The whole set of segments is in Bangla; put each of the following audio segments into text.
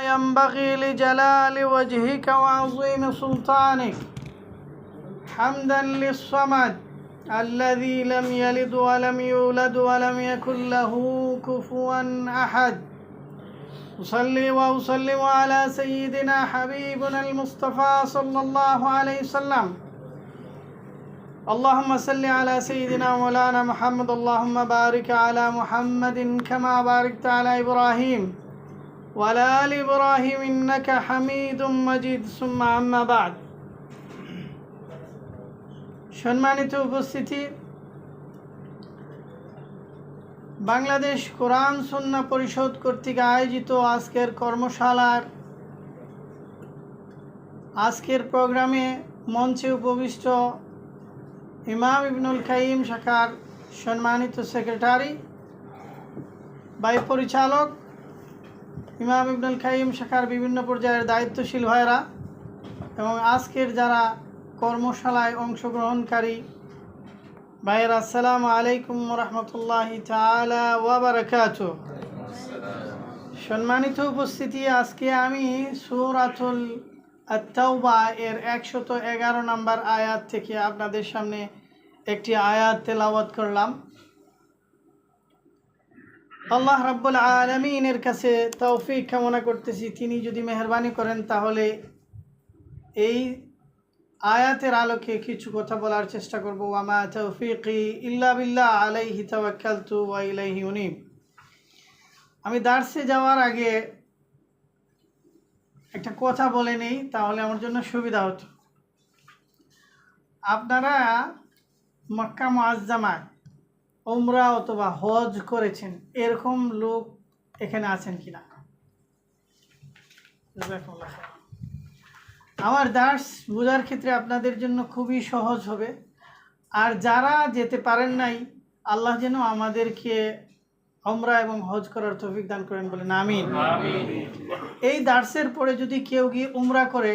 ينبغي لجلال وجهك وعظيم سلطانك حمدا للصمد الذي لم يلد ولم يولد ولم يكن له كفوا أحد أصلي وأسلم على سيدنا حبيبنا المصطفى صلى الله عليه وسلم اللهم صل على سيدنا مولانا محمد اللهم بارك على محمد كما باركت على إبراهيم وعلى آل إبراهيم إنك حميد مجيد ثم أما بعد সম্মানিত উপস্থিতি, বাংলাদেশ কোরআন সুন্নাহ পরিষদ কর্তৃক আয়োজিত আজকের কর্মশালার আজকের প্রোগ্রামে মঞ্চে উপবিষ্ট ইমাম ইবনুল কাইয়িম শাখার সম্মানিত সেক্রেটারি, বাই পরিচালক, ইমাম ইবনুল কাইয়িম শাখার বিভিন্ন পর্যায়ের দায়িত্বশীল ভাইরা এবং আজকের যারা কর্মশালায় অংশগ্রহণকারী ভাইয়েরা, আসসালামু আলাইকুম রহমতুল্লাহি তাআলা ওয়া বারাকাতুহু। সম্মানিত উপস্থিতি, আজকে আমি সূরাতুল আত-তাওবা এর 111 নম্বর আয়াত থেকে আপনাদের সামনে একটি আয়াত তেলাওয়াত করলাম। আল্লাহ রাব্বুল আলামিনের কাছে তৌফিক কামনা করতেছি, তিনি যদি মেহেরবানি করেন তাহলে এই আয়াতের আলোকে কিছু কথা বলার চেষ্টা করব। ওয়ামা তৌফিকি ইল্লা বিল্লাহ আলাইহি তাওয়াক্কালতু ওয়া ইলাইহি উনীব। আমি দার্সে যাওয়ার আগে একটা কথা বলে নেই, তাহলে আমার জন্য সুবিধা হতো। আপনারা মক্কা মুআজ্জামায় উমরা অথবা হজ করেছেন, এরকম লোক এখানে আছেন কিনা? আমার দার্স বোঝার ক্ষেত্রে আপনাদের জন্য খুবই সহজ হবে। আর যারা যেতে পারেন নাই, আল্লাহ যেন আমাদেরকে উমরা এবং হজ করার তৌফিক দান করেন, বলেন আমিন। এই দার্সের পরে যদি কেউ গিয়ে উমরা করে,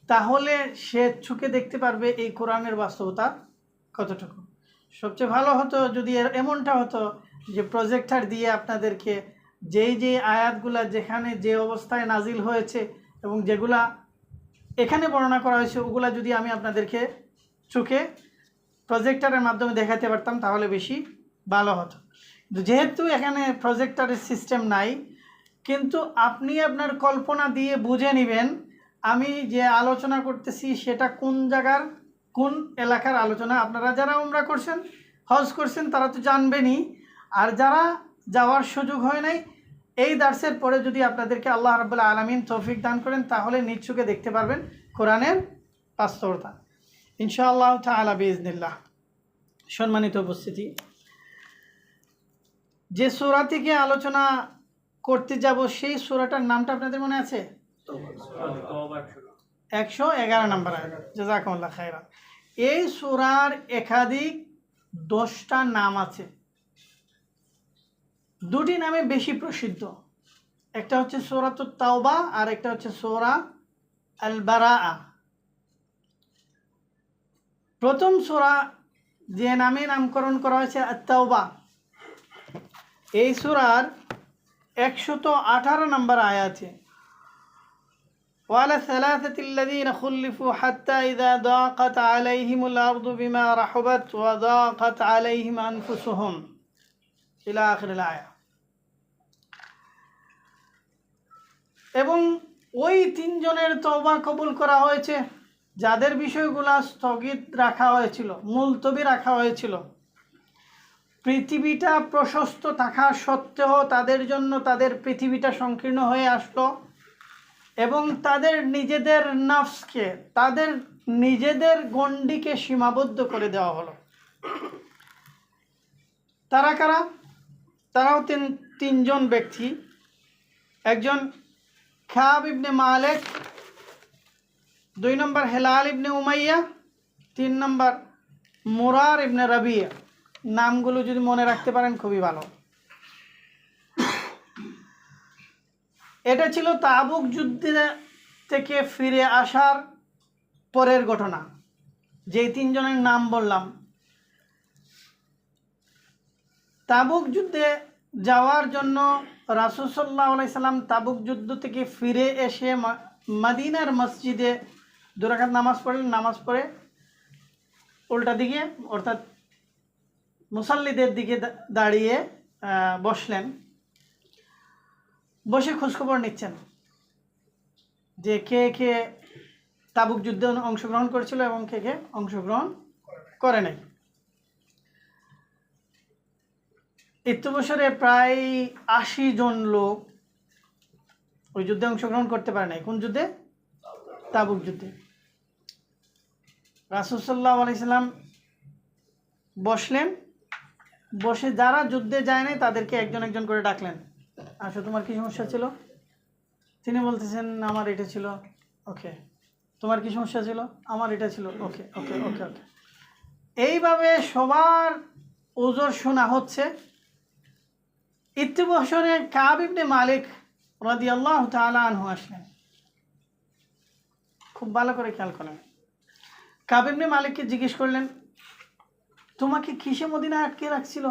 তাহলে সে চোখে দেখতে পারবে এই কোরআনের বাস্তবতা কতটুকু। সবচেয়ে ভালো হতো যদি এমনটা হতো যে প্রজেক্টর দিয়ে আপনাদেরকে যেই আয়াতগুলা যেখানে যে অবস্থায় নাজিল হয়েছে এবং যেগুলা এখানে বর্ণনা করা হয়েছে, ওগুলা যদি আমি আপনাদেরকে চোখে প্রজেক্টরের মাধ্যমে দেখাতে পারতাম তাহলে বেশি ভালো হতো। যেহেতু এখানে প্রজেক্টরের সিস্টেম নাই, কিন্তু আপনি আপনার কল্পনা দিয়ে বুঝে নেবেন আমি যে আলোচনা করতেছি সেটা কোন জায়গার কোন এলাকার আলোচনা। আপনারা যারা উমরা করছেন, হজ করছেন, তারা তো জানবেনই। আর যারা যাওয়ার সুযোগ হয় নাই, এই দার্সের পরে যদি আপনাদেরকে আল্লাহ রাব্বুল আলামিন তৌফিক দান করেন, তাহলে নিজ চোখে দেখতে পারবেন কোরআনের বাস্তবতা ইনশাআল্লাহ তাআলা বিইজনিল্লাহ। সম্মানিত উপস্থিতি, যে সূরা থেকে আলোচনা করতে যাব সেই সূরাটার নামটা আপনাদের মনে আছে? 111 নম্বর আয়াত। জাযাকুমুল্লাহ খাইরান। এই সূরার একাধিক 10টা নাম আছে। দুটি নামে বেশি প্রসিদ্ধ, একটা হচ্ছে সূরাতুত তাওবা আর একটা হচ্ছে সূরা আল বারাআ। প্রথম সূরা যে নামে নামকরণ করা হয়েছে আত-তাওবা, এই সূরার 118 নম্বর আয়াতে ওয়ালা সালাসাতিল্লাযীনা খুল্লিফু হাত্তা ইযা দাকাত আলাইহিমুল আরদু বিমা রাহুবাত ওয়া দাকাত আলাইহিম আনফুসুহুম ইলা আখিরিল আয়াত। এবং ওই তিনজনের তওবা কবুল করা হয়েছে যাদের বিষয়গুলো স্থগিত রাখা হয়েছিল, মুলতবি রাখা হয়েছিল। পৃথিবীটা প্রশস্ত থাকা সত্ত্বেও তাদের জন্য তাদের পৃথিবীটা সংকীর্ণ হয়ে আসলো এবং তাদের নিজেদের নফসকে, তাদের নিজেদের গণ্ডিকে সীমাবদ্ধ করে দেওয়া হলো। তারা কারা? তারাও তিনজন ব্যক্তি। একজন কাব ইবনে মালিক, 2 নম্বর হেলাল ইবনে উমাইয়া, 3 নম্বর মুরার ইবনে রাবিয়া। নামগুলো যদি মনে রাখতে পারেন খুবই ভালো। এটা ছিল তাবুক যুদ্ধে থেকে ফিরে আসার পরের ঘটনা। যেই তিনজনের নাম বললাম, তাবুক যুদ্ধে যাওয়ার জন্য রাসূল সাল্লাল্লাহু আলাইহি সাল্লাম তাবুক যুদ্ধ থেকে ফিরে এসে মদিনার মসজিদে 2 রাকাত নামাজ পড়লেন। নামাজ পড়ে উল্টা দিকে অর্থাৎ মুসাল্লিদের দিকে দাঁড়িয়ে বসলেন। বসে খোঁজখবর নিচ্ছেন যে কে কে তাবুক যুদ্ধে অংশগ্রহণ করেছিল এবং কে কে অংশগ্রহণ করে নাই। ইত্যবসরে প্রায় 80 জন লোক ওই যুদ্ধে অংশগ্রহণ করতে পারে নাই। কোন যুদ্ধে? তাবুক যুদ্ধে। রাসূল সাল্লাল্লাহু আলাইহি সাল্লাম বসলেন। বসে যারা যুদ্ধে যায় নাই তাদেরকে একজন একজন করে ডাকলেন, আসো তোমার কি সমস্যা ছিল? তিনি বলতেছেন আমার এটা ছিল। ওকে। তোমার কি সমস্যা ছিল? আমার এটা ছিল। ওকে ওকে ওকে ওকে। এইভাবে সবার ওজর শোনা হচ্ছে। ইত্যবসরে কাব ইবনে মালিক রাদিয়াল্লাহু তাআলা আনহু আসলেন। খুব ভালো করে খেয়াল করেন। কাব ইবনে মালিককে জিজ্ঞেস করলেন, তোমাকে কিসে মদিনায় আটকে রাখছিল?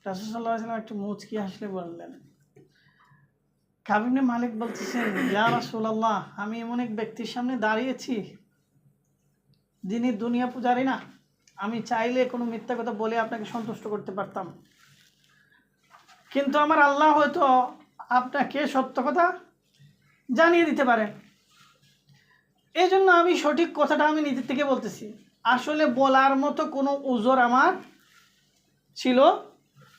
রাসূল সাল্লাল্লাহু আলাইহি ওয়াসাল্লাম একটু মুচকি হাসলে বললেন, কাব ইবনে মালিক বলতেছেন, ইয়া রাসূলুল্লাহ, আমি এমন এক ব্যক্তির সামনে দাঁড়িয়েছি যিনি দুনিয়া পূজারি না। আমি চাইলে কোনো মিথ্যা কথা বলে আপনাকে সন্তুষ্ট করতে পারতাম, কিন্তু আমার আল্লাহ হয়তো আপনাকে সত্য কথা জানিয়ে দিতে পারেন। এই জন্য আমি সঠিক কথাটা আমি নিজের থেকে বলতেছি। আসলে বলার মতো কোনো উজর আমার ছিল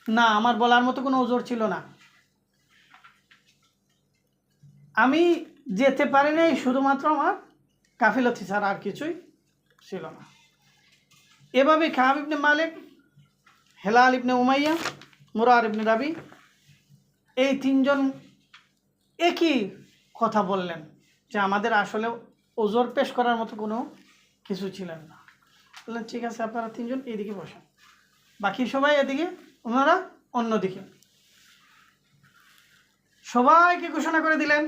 না, আমার বলার মতো কোনো উজর ছিল না। আমি যেতে পারি নাই শুধুমাত্র আমার গাফিলতি ছাড়া, আর কিছুই ছিল না। এভাবে কাব ইবনে মালিক, হেলাল ইবনে উমাইয়া, মুরার ইবনে রাবি, এই তিনজন একই কথা বললেন যে আমাদের আসলে ওজর পেশ করার মতো কোনো কিছু ছিলেন না। বললেন ঠিক আছে, আপনারা তিনজন এইদিকে বসেন, বাকি সবাই এদিকে, ওনারা অন্যদিকে। সবাইকে ঘোষণা করে দিলেন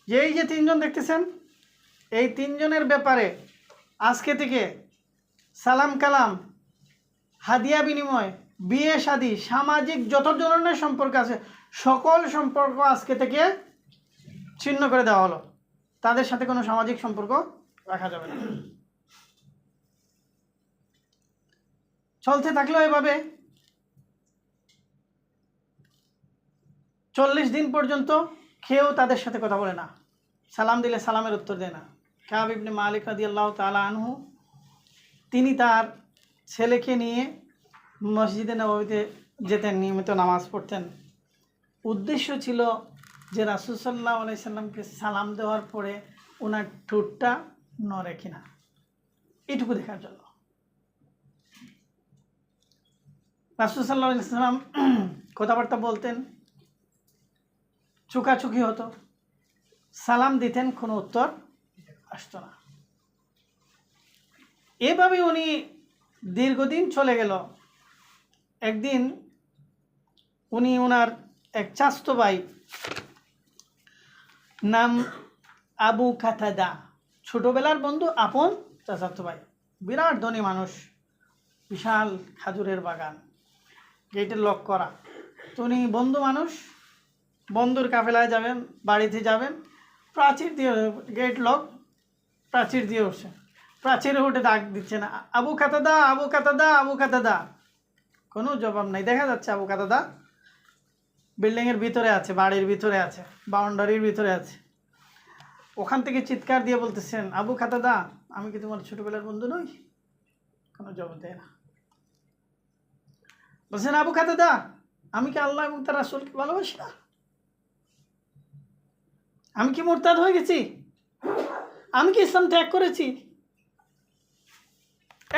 যে এই যে তিনজন দেখতেছেন, এই তিনজনের ব্যাপারে আজকে থেকে সালাম কালাম, হাদিয়া বিনিময়, বিয়ে শাদী, সামাজিক যত ধরনের সম্পর্ক আছে সকল সম্পর্ক আজকে থেকে ছিন্ন করে দেওয়া হলো। তাদের সাথে কোনো সামাজিক সম্পর্ক রাখা যাবে না। চলতে থাকলো এভাবে 40 দিন পর্যন্ত। কেউ তাদের সাথে কথা বলে না, সালাম দিলে সালামের উত্তর দেয় না। কাব ইবনে মালিক রাদিয়াল্লাহু তাআলা আনহু তিনি তার ছেলেকে নিয়ে মসজিদে নববীতে যেতেন, নিয়মিত নামাজ পড়তেন। উদ্দেশ্য ছিল যে রাসূল সাল্লাল্লাহু আলাইহি সাল্লামকে সালাম দেওয়ার পরে ওনার ঠোঁটটা নড়ে কিনা, এইটুকু দেখার জন্য। রাসূল সাল্লাল্লাহু আলাইহি সাল্লাম কথাবার্তা বলতেন, চোখাচোখি হতো, সালাম দিতেন, কোনো উত্তর আসতো না। এভাবে উনি দীর্ঘদিন চলে গেল। একদিন উনি ওনার এক চাচতো ভাই, নাম আবু কাতাদা, ছোটবেলার বন্ধু, আপন চাচাতো ভাই, বিরাট ধনী মানুষ, বিশাল খাজুরের বাগান, গেটের লক করা। তো উনি বন্ধু মানুষ, বন্ধুর কাফেলায় যাবেন, বাড়িতে যাবেন, প্রাচীর দিয়ে, গেট লক, প্রাচীর দিয়ে উঠছে, প্রাচীরে উঠে ডাক দিচ্ছেন, আবু কাতাদা, আবু কাতাদা, আবু কাতাদা। কোনো জবাব নাই। দেখা যাচ্ছে আবু কাতাদা বিল্ডিংয়ের ভিতরে আছে, বাড়ির ভিতরে আছে, বাউন্ডারির ভিতরে আছে। ওখান থেকে চিৎকার দিয়ে বলতেছেন, আবু কাতাদা, আমি কি তোমার ছোটবেলার বন্ধু নই? কোনো জবাব দেয় না। বলছেন, আবু কাতাদা, আমি কি আল্লাহ এবং তার রাসূলকে ভালোবাসি না? আমি কি মুরতাদ হয়ে গেছি? আমি কি ইসলাম ত্যাগ করেছি?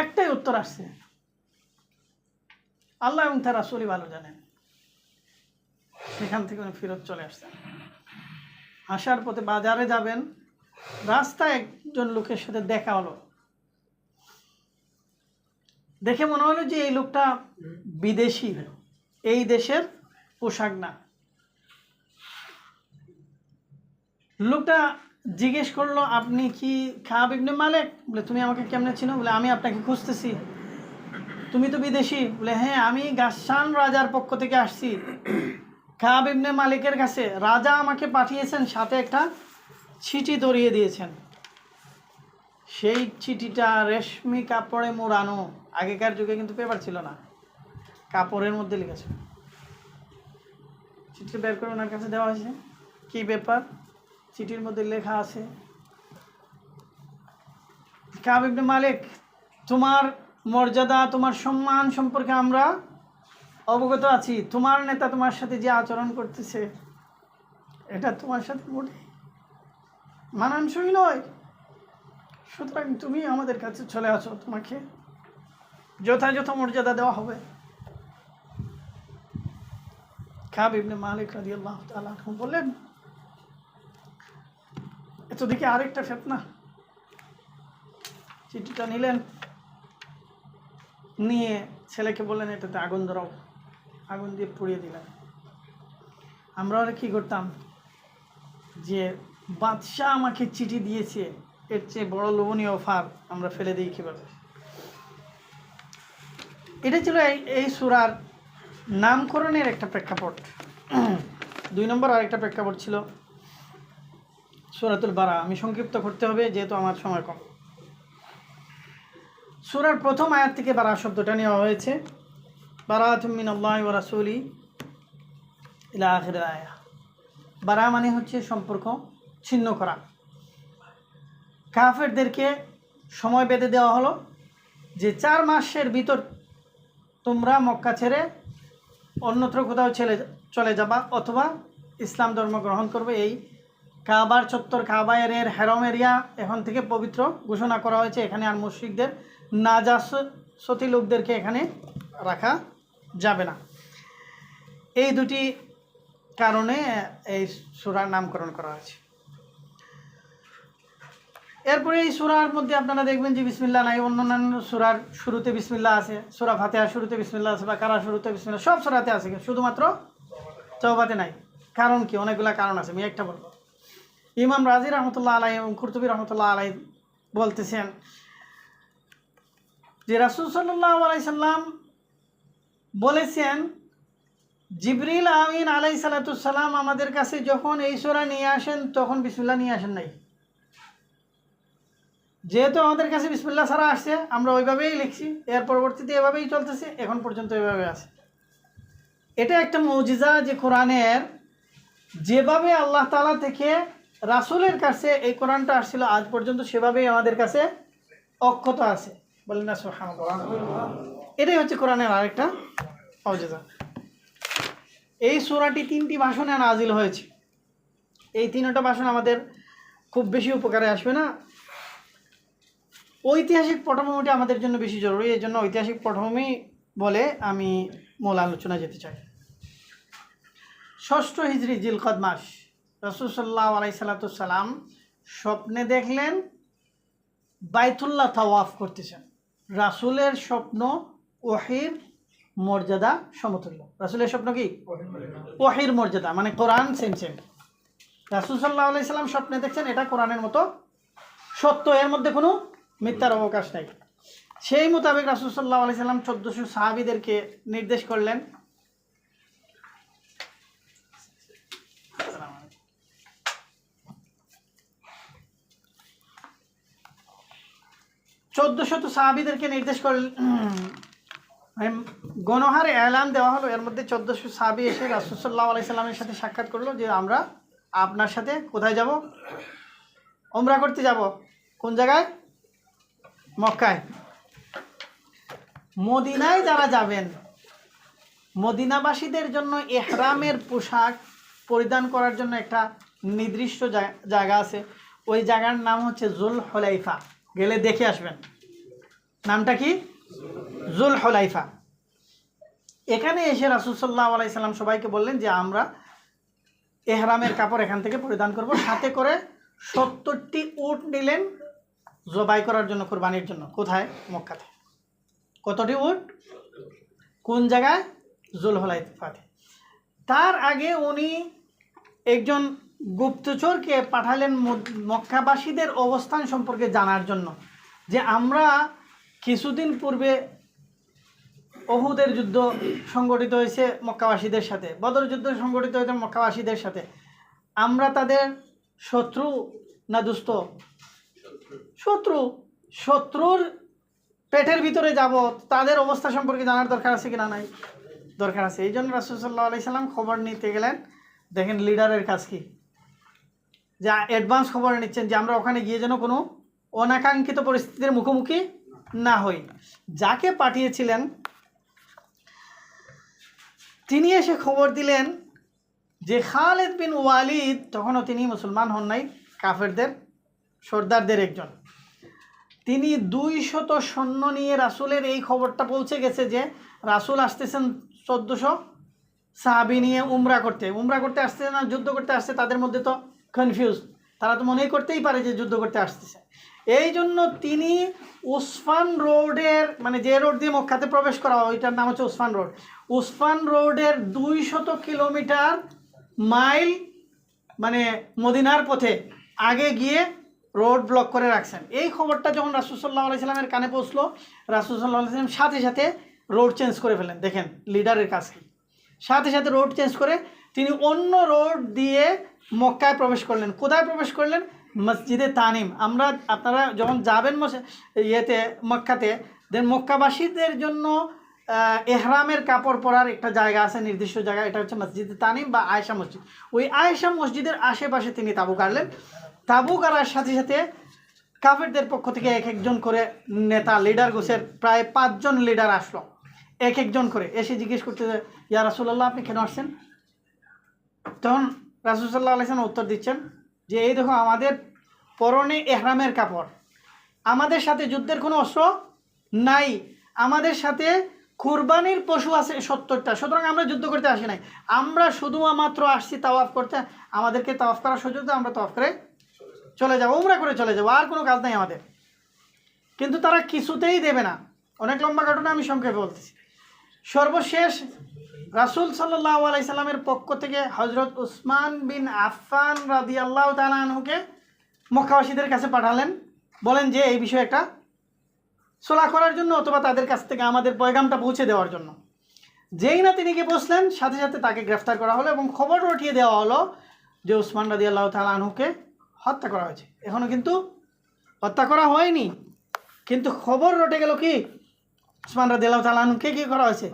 একটাই উত্তর আসছে, আল্লাহ এবং তার রাসূলই ভালো জানেন। সেখান থেকে উনি ফেরত চলে আসছেন। আসার পথে বাজারে যাবেন, রাস্তায় একজন লোকের সাথে দেখা হলো। দেখে মনে হলো যে এই লোকটা বিদেশি, এই দেশের পোশাক না। লোকটা জিজ্ঞেস করলো, আপনি কি কাব ইবনে মালিক? বলে, তুমি আমাকে কেমনে চিনো? বলে, আমি আপনাকে খুঁজতেছি। তুমি তো বিদেশি। বলে হ্যাঁ, আমি গাসসান রাজার পক্ষ থেকে আসছি, কাব ইবনে মালিকের কাছে। রাজা আমাকে পাঠিয়েছেন, সাথে একটা চিঠি ধরিয়ে দিয়েছেন। সেই চিঠিটা রেশমি কাপড়ে মোড়ানো। আগেকার যুগে কিন্তু পেপার ছিল না, কাপড়ের মধ্যে লিখেছে। চিঠি বের করে ওনার কাছে দেওয়া হয়েছে। কি ব্যাপার? চিঠির মধ্যে লেখা আছে, কাব ইবনে মালিক, তোমার মর্যাদা, তোমার সম্মান সম্পর্কে আমরা অবগত আছি। তোমার নেতা তোমার সাথে যে আচরণ করতেছে, এটা তোমার সাথে মোটেই মানানসই নয়। সুতরাং তুমি আমাদের কাছে চলে আসো, তোমাকে যথাযথ মর্যাদা দেওয়া হবে। কাব ইবনে মালিক রাদিয়াল্লাহু তাআলা আনহু বললেন, এত দিকে আরেকটা ফিতনা। চিঠিটা নিলেন, নিয়ে ছেলেকে বললেন এটাতে আগুন ধরাও। আগুন দিয়ে পুড়িয়ে দিলেন। আমরা ওরা কী করতাম, যে বাদশাহ আমাকে চিঠি দিয়েছে, এর চেয়ে বড় লোভনীয় অফার আমরা ফেলে দিই কীভাবে। এটা ছিল এই সূরার নামকরণের একটা প্রেক্ষাপট। 2 নম্বর আরেকটা প্রেক্ষাপট ছিল সূরাতুল বারা। আমি সংক্ষিপ্ত করতে হবে যেহেতু আমার সময় কম। সূরার প্রথম আয়াত থেকে বারা শব্দটা নেওয়া হয়েছে। বারাআতুম মিনাল্লাহি ওয়া রাসূলি ইলা আখির আয়া। বারা মানে হচ্ছে সম্পর্ক ছিন্ন করা। কাফেরদেরকে সময় বেঁধে দেওয়া হলো যে 4 মাসের ভিতর তোমরা মক্কা ছেড়ে অন্যত্র কোথাও চলে যাবা, অথবা ইসলাম ধর্ম গ্রহণ করবে। এই কাবার চত্বর, কাবা এর হেরম এরিয়া এখন থেকে পবিত্র ঘোষণা করা হয়েছে। এখানে আর মুশরিকদের, নাজাসতি লোকদেরকে এখানে রাখা যাবে না। এই দুটি কারণে এই সূরার নামকরণ করা হয়েছে। এরপরে এই সূরার মধ্যে আপনারা দেখবেন যে বিসমিল্লাহ নাই। অন্যান্য সূরার শুরুতে বিসমিল্লাহ আছে, সূরা ফাতিহার শুরুতে বিসমিল্লাহ আছে, বাকারার শুরুতে বিসমিল্লাহ, সব সূরাতে আছে, শুধুমাত্র তওবাতে নাই। কারণ কি? অনেকগুলো কারণ আছে, আমি একটা বলবো। ইমাম রাজি রহমতুল্লাহ আলাইহি এবং কুরতুবী রহমতুল্লাহ আলাইহি বলতেছেন যে রাসূল সাল্লাল্লাহু আলাইহি সাল্লাম বলেছেন, জিবরিল আমিন আলাইহিস সালাতুস সালাম আমাদের কাছে যখন এই সূরা নিয়ে আসেন তখন বিসমিল্লাহ নিয়ে আসেন নাই। যেহেতু আমাদের কাছে বিসমিল্লাহ ছাড়া আসছে, আমরা ওইভাবেই লিখছি, এর পরবর্তীতে এভাবেই চলতেছে, এখন পর্যন্ত এভাবে আছে। এটা একটা মুজিজা যে কোরআনের যেভাবে আল্লাহ তাআলা থেকে রাসূলের কাছে এই কোরআনটা আসছিল আজ পর্যন্ত সেভাবেই আমাদের কাছে অক্ষত আছে। বলেন না সুবহানাল্লাহ। এটাই হচ্ছে কোরআনের আরেকটা মুজিজা। এই সূরাটি 3টি ভাষণে নাজিল হয়েছে। এই 3টা ভাষণ আমাদের খুব বেশি উপকারে আসবে না। ঐতিহাসিক পটভূমিটা আমাদের জন্য বেশি জরুরি, এই জন্য ঐতিহাসিক পটভূমি বলে আমি মূল আলোচনায় যেতে চাই। 6ষ্ঠ হিজরি জিলকদ মাস রাসূল সাল্লাল্লাহু আলাইহি সাল্লাম স্বপ্নে দেখলেন বাইতুল্লাহ তাওয়াফ করতেছেন। রাসূলের স্বপ্ন ওহীর মর্যাদা সমতুল্য। রাসূলের স্বপ্ন কি? ওহীর মর্যাদা, মানে কোরআন সেম। রাসূল সাল্লাল্লাহু আলাইহি সাল্লাম স্বপ্নে দেখছেন, এটা কোরআনের মতো সত্য, এর মধ্যে কোনো মিথ্যার অবকাশ নাই। সেই মোতাবেক রাসূল সাল্লাল্লাহু আলাইহি সাল্লাম 1400 সাহাবীদেরকে নির্দেশ করলেন, গণহারে এলান দেওয়া হলো। এর মধ্যে 1400 সাহাবী এসে রাসূল সাল্লাল্লাহু আলাইহি সাল্লামের সাথে সাক্ষাৎ করলো যে আমরা আপনার সাথে কোথায় যাব? উমরা করতে যাব। কোন জায়গায়? মক্কায়। মদিনায় যারা যাবেন, মদিনাবাসীদের জন্য ইহরামের পোশাক পরিধান করার জন্য একটা নির্দিষ্ট জায়গা আছে। ওই জায়গার নাম হচ্ছে জুল হুলাইফা। গেলে দেখে আসবেন। নামটা কি? জুল হুলাইফা। এখানে এসে রাসূল সাল্লাল্লাহু আলাইহি সাল্লাম সবাইকে বললেন যে আমরা ইহরামের কাপড় এখান থেকে পরিধান করব। সাথে করে 70টি উট নিলেন জবাই করার জন্য, কুরবানির জন্য। কোথায়? মক্কাতে। কতটি উট? কোন জায়গায়? জুল হুলাইফাতে। তার আগে উনি একজন গুপ্তচরকে পাঠালেন মক্কাবাসীদের অবস্থান সম্পর্কে জানার জন্য, যে আমরা কিছুদিন পূর্বে ওহুদের যুদ্ধ সংগঠিত হয়েছে মক্কাবাসীদের সাথে, বদর যুদ্ধ সংগঠিত হয়েছে মক্কাবাসীদের সাথে। আমরা তাদের শত্রু না দুস্থ? শত্রু। শত্রুর পেটের ভিতরে যাব, তাদের অবস্থা সম্পর্কে জানার দরকার আছে কিনা? নাই, দরকার আছে। এই জন্য রাসূল সাল্লাল্লাহু আলাইহি সাল্লাম খবর নিতে গেলেন। দেখেন লিডারের কাজ কি, যা অ্যাডভান্স খবর নিচ্ছেন যে আমরা ওখানে গিয়ে যেন কোনো অনাকাঙ্ক্ষিত পরিস্থিতির মুখোমুখি না হই। যাকে পাঠিয়েছিলেন তিনি এসে খবর দিলেন যে খালিদ বিন ওয়ালিদ, তখনও তিনি মুসলমান হন নাই, কাফেরদের সর্দারদের একজন, তিনি 200 সৈন্য নিয়ে রাসূলের এই খবরটা পৌঁছে গেছে যে রাসূল আসতেছেন 1400 সাহাবী নিয়ে উমরা করতে আসছে না যুদ্ধ করতে আসছে। তাদের মধ্যে তো কনফিউজ, তারা তো মনেই করতেই পারে যে যুদ্ধ করতে আসতেছে। এই জন্য তিনি উসফান রোডের, মানে যে রোড দিয়ে মক্কাতে প্রবেশ করা হয় ওইটার নাম হচ্ছে উসফান রোড, উসফান রোডের 200 কিলোমিটার মাইল মানে মদিনার পথে আগে গিয়ে রোড ব্লক করে রাখছেন। এই খবরটা যখন রাসূল সাল্লাল্লাহু আলাইহি সাল্লামের কানে পৌঁছলো, রাসূল সাল্লাল্লাহু আলাইহি সাল্লাম সাথে সাথে রোড চেঞ্জ করে ফেলেন। দেখেন লিডারের কাজ কি, সাথে সাথে রোড চেঞ্জ করে তিনি অন্য রোড দিয়ে মক্কায় প্রবেশ করলেন। কোথায় প্রবেশ করলেন? মসজিদে তানিম। আপনারা যখন যাবেন ইয়েতে মক্কাতে, দেন মক্কাবাসীদের জন্য এহরামের কাপড় পরার একটা জায়গা আছে, নির্দিষ্ট জায়গা, এটা হচ্ছে মসজিদে তানিম বা আয়েশা মসজিদ। ওই আয়েশা মসজিদের আশেপাশে তিনি তাঁবু গাড়লেন। তাঁবু গাড়ার সাথে সাথে কাফেরদের পক্ষ থেকে এক একজন করে নেতা, লিডার গোছের প্রায় 5 জন লিডার আসলো, এক একজন করে এসে জিজ্ঞেস করতে, ইয়া রাসূলুল্লাহ আপনি কেন আসছেন? তখন রাসূল সাল্লাল্লাহু আলাইহি ওয়াসাল্লাম উত্তর দিচ্ছেন যে এই দেখো আমাদের পরনে এহরামের কাপড়, আমাদের সাথে যুদ্ধের কোনো অস্ত্র নাই, আমাদের সাথে কুরবানির পশু আছে 70টা, সুতরাং আমরা যুদ্ধ করতে আসি নাই, আমরা শুধুমাত্র আসছি তাওয়াফ করতে, আমাদেরকে তাওয়াফ করার সুযোগ দাও, আমরা তাওয়াফ করে চলে যাবো, উমরা করে চলে যাবো, আর কোনো কাজ নাই আমাদের। কিন্তু তারা কিছুতেই দেবে না। অনেক লম্বা ঘটনা, আমি সংক্ষেপে বলতেছি। সর্বশেষ রাসূল সাল্লাল্লাহু আলাইহি সাল্লামের পক্ষ থেকে হযরত উসমান বিন আফফান রাদিয়াল্লাহু তাআলা আনহুকে মক্কাবাসীদের কাছে পাঠালেন, বলেন যে এই বিষয়ে একটা সুলহ করার জন্য অথবা তাদের কাছ থেকে আমাদের পয়গামটা পৌঁছে দেওয়ার জন্য। যেই না তিনি গিয়ে বসলেন, সাথে সাথে তাকে গ্রেফতার করা হলো এবং খবর রটিয়ে দেওয়া হলো যে উসমান রাদিয়াল্লাহু তাআলা আনহুকে হত্যা করা হয়েছে। এখনও কিন্তু হত্যা করা হয়নি, কিন্তু খবর রটে গেল কি উসমান রাদিয়াল্লাহু তাআলা আনহুকে কি করা হয়েছে?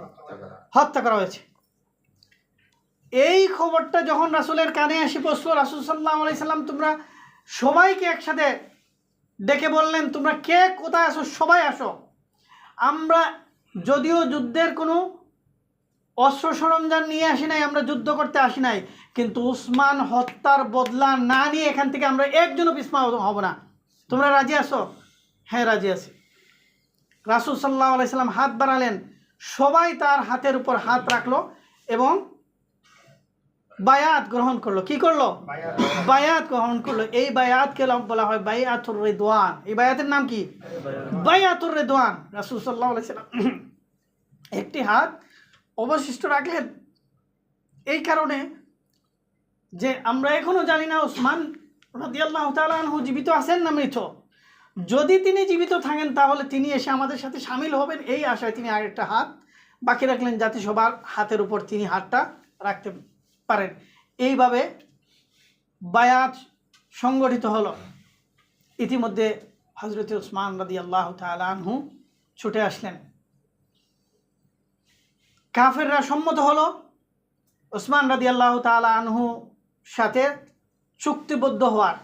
হত্যা করা হয়েছে। এই খবরটা যখন রাসূলের কানে এসে পৌঁছলো, রাসূল সাল্লাল্লাহু আলাইহি সাল্লাম তোমরা সবাইকে একসাথে ডেকে বললেন, তোমরা কে কোথায় আসো, সবাই আসো। আমরা যদিও যুদ্ধের কোনো অস্ত্র সরঞ্জাম নিয়ে আসি নাই, আমরা যুদ্ধ করতে আসি নাই, কিন্তু উসমান হত্যার বদলা না নিয়ে এখান থেকে আমরা একজনও পিছপা হব না। তোমরা রাজি আছো? হ্যাঁ রাজি আছি। রাসূল সাল্লাল্লাহু আলাইহি সাল্লাম হাত বাড়ালেন, সবাই তার হাতের উপর হাত রাখলো এবং বায়াত গ্রহণ করলো। কি করলো? বায়াত গ্রহণ করলো। এই বায়াতকে বলা হয় বায়াতুর রিদওয়ান। এই বায়াতের নাম কি? বায়াতুর রিদওয়ান। রাসূল সাল্লাল্লাহু আলাইহি সাল্লাম একটি হাত অবশিষ্ট রাখলেন এই কারণে যে আমরা এখনো জানি না উসমান রাদিয়াল্লাহু তাআলা আনহু জীবিত আছেন না মৃত। যদি তিনি জীবিত থাকেন তাহলে তিনি এসে আমাদের সাথে শামিল হবেন, এই আশায় তিনি আরেকটা হাত বাকি রাখলেন যাতে সবার হাতের উপর তিনি হাতটা রাখতে পারেন। এইভাবে বায়াত সংগঠিত হলো। ইতিমধ্যে হযরত উসমান রাদিয়াল্লাহু তাআলা আনহু ছুটে আসলেন। কাফেররা সম্মত হলো উসমান রাদিয়াল্লাহু তাআলা আনহু সাথে চুক্তিবদ্ধ হওয়ার।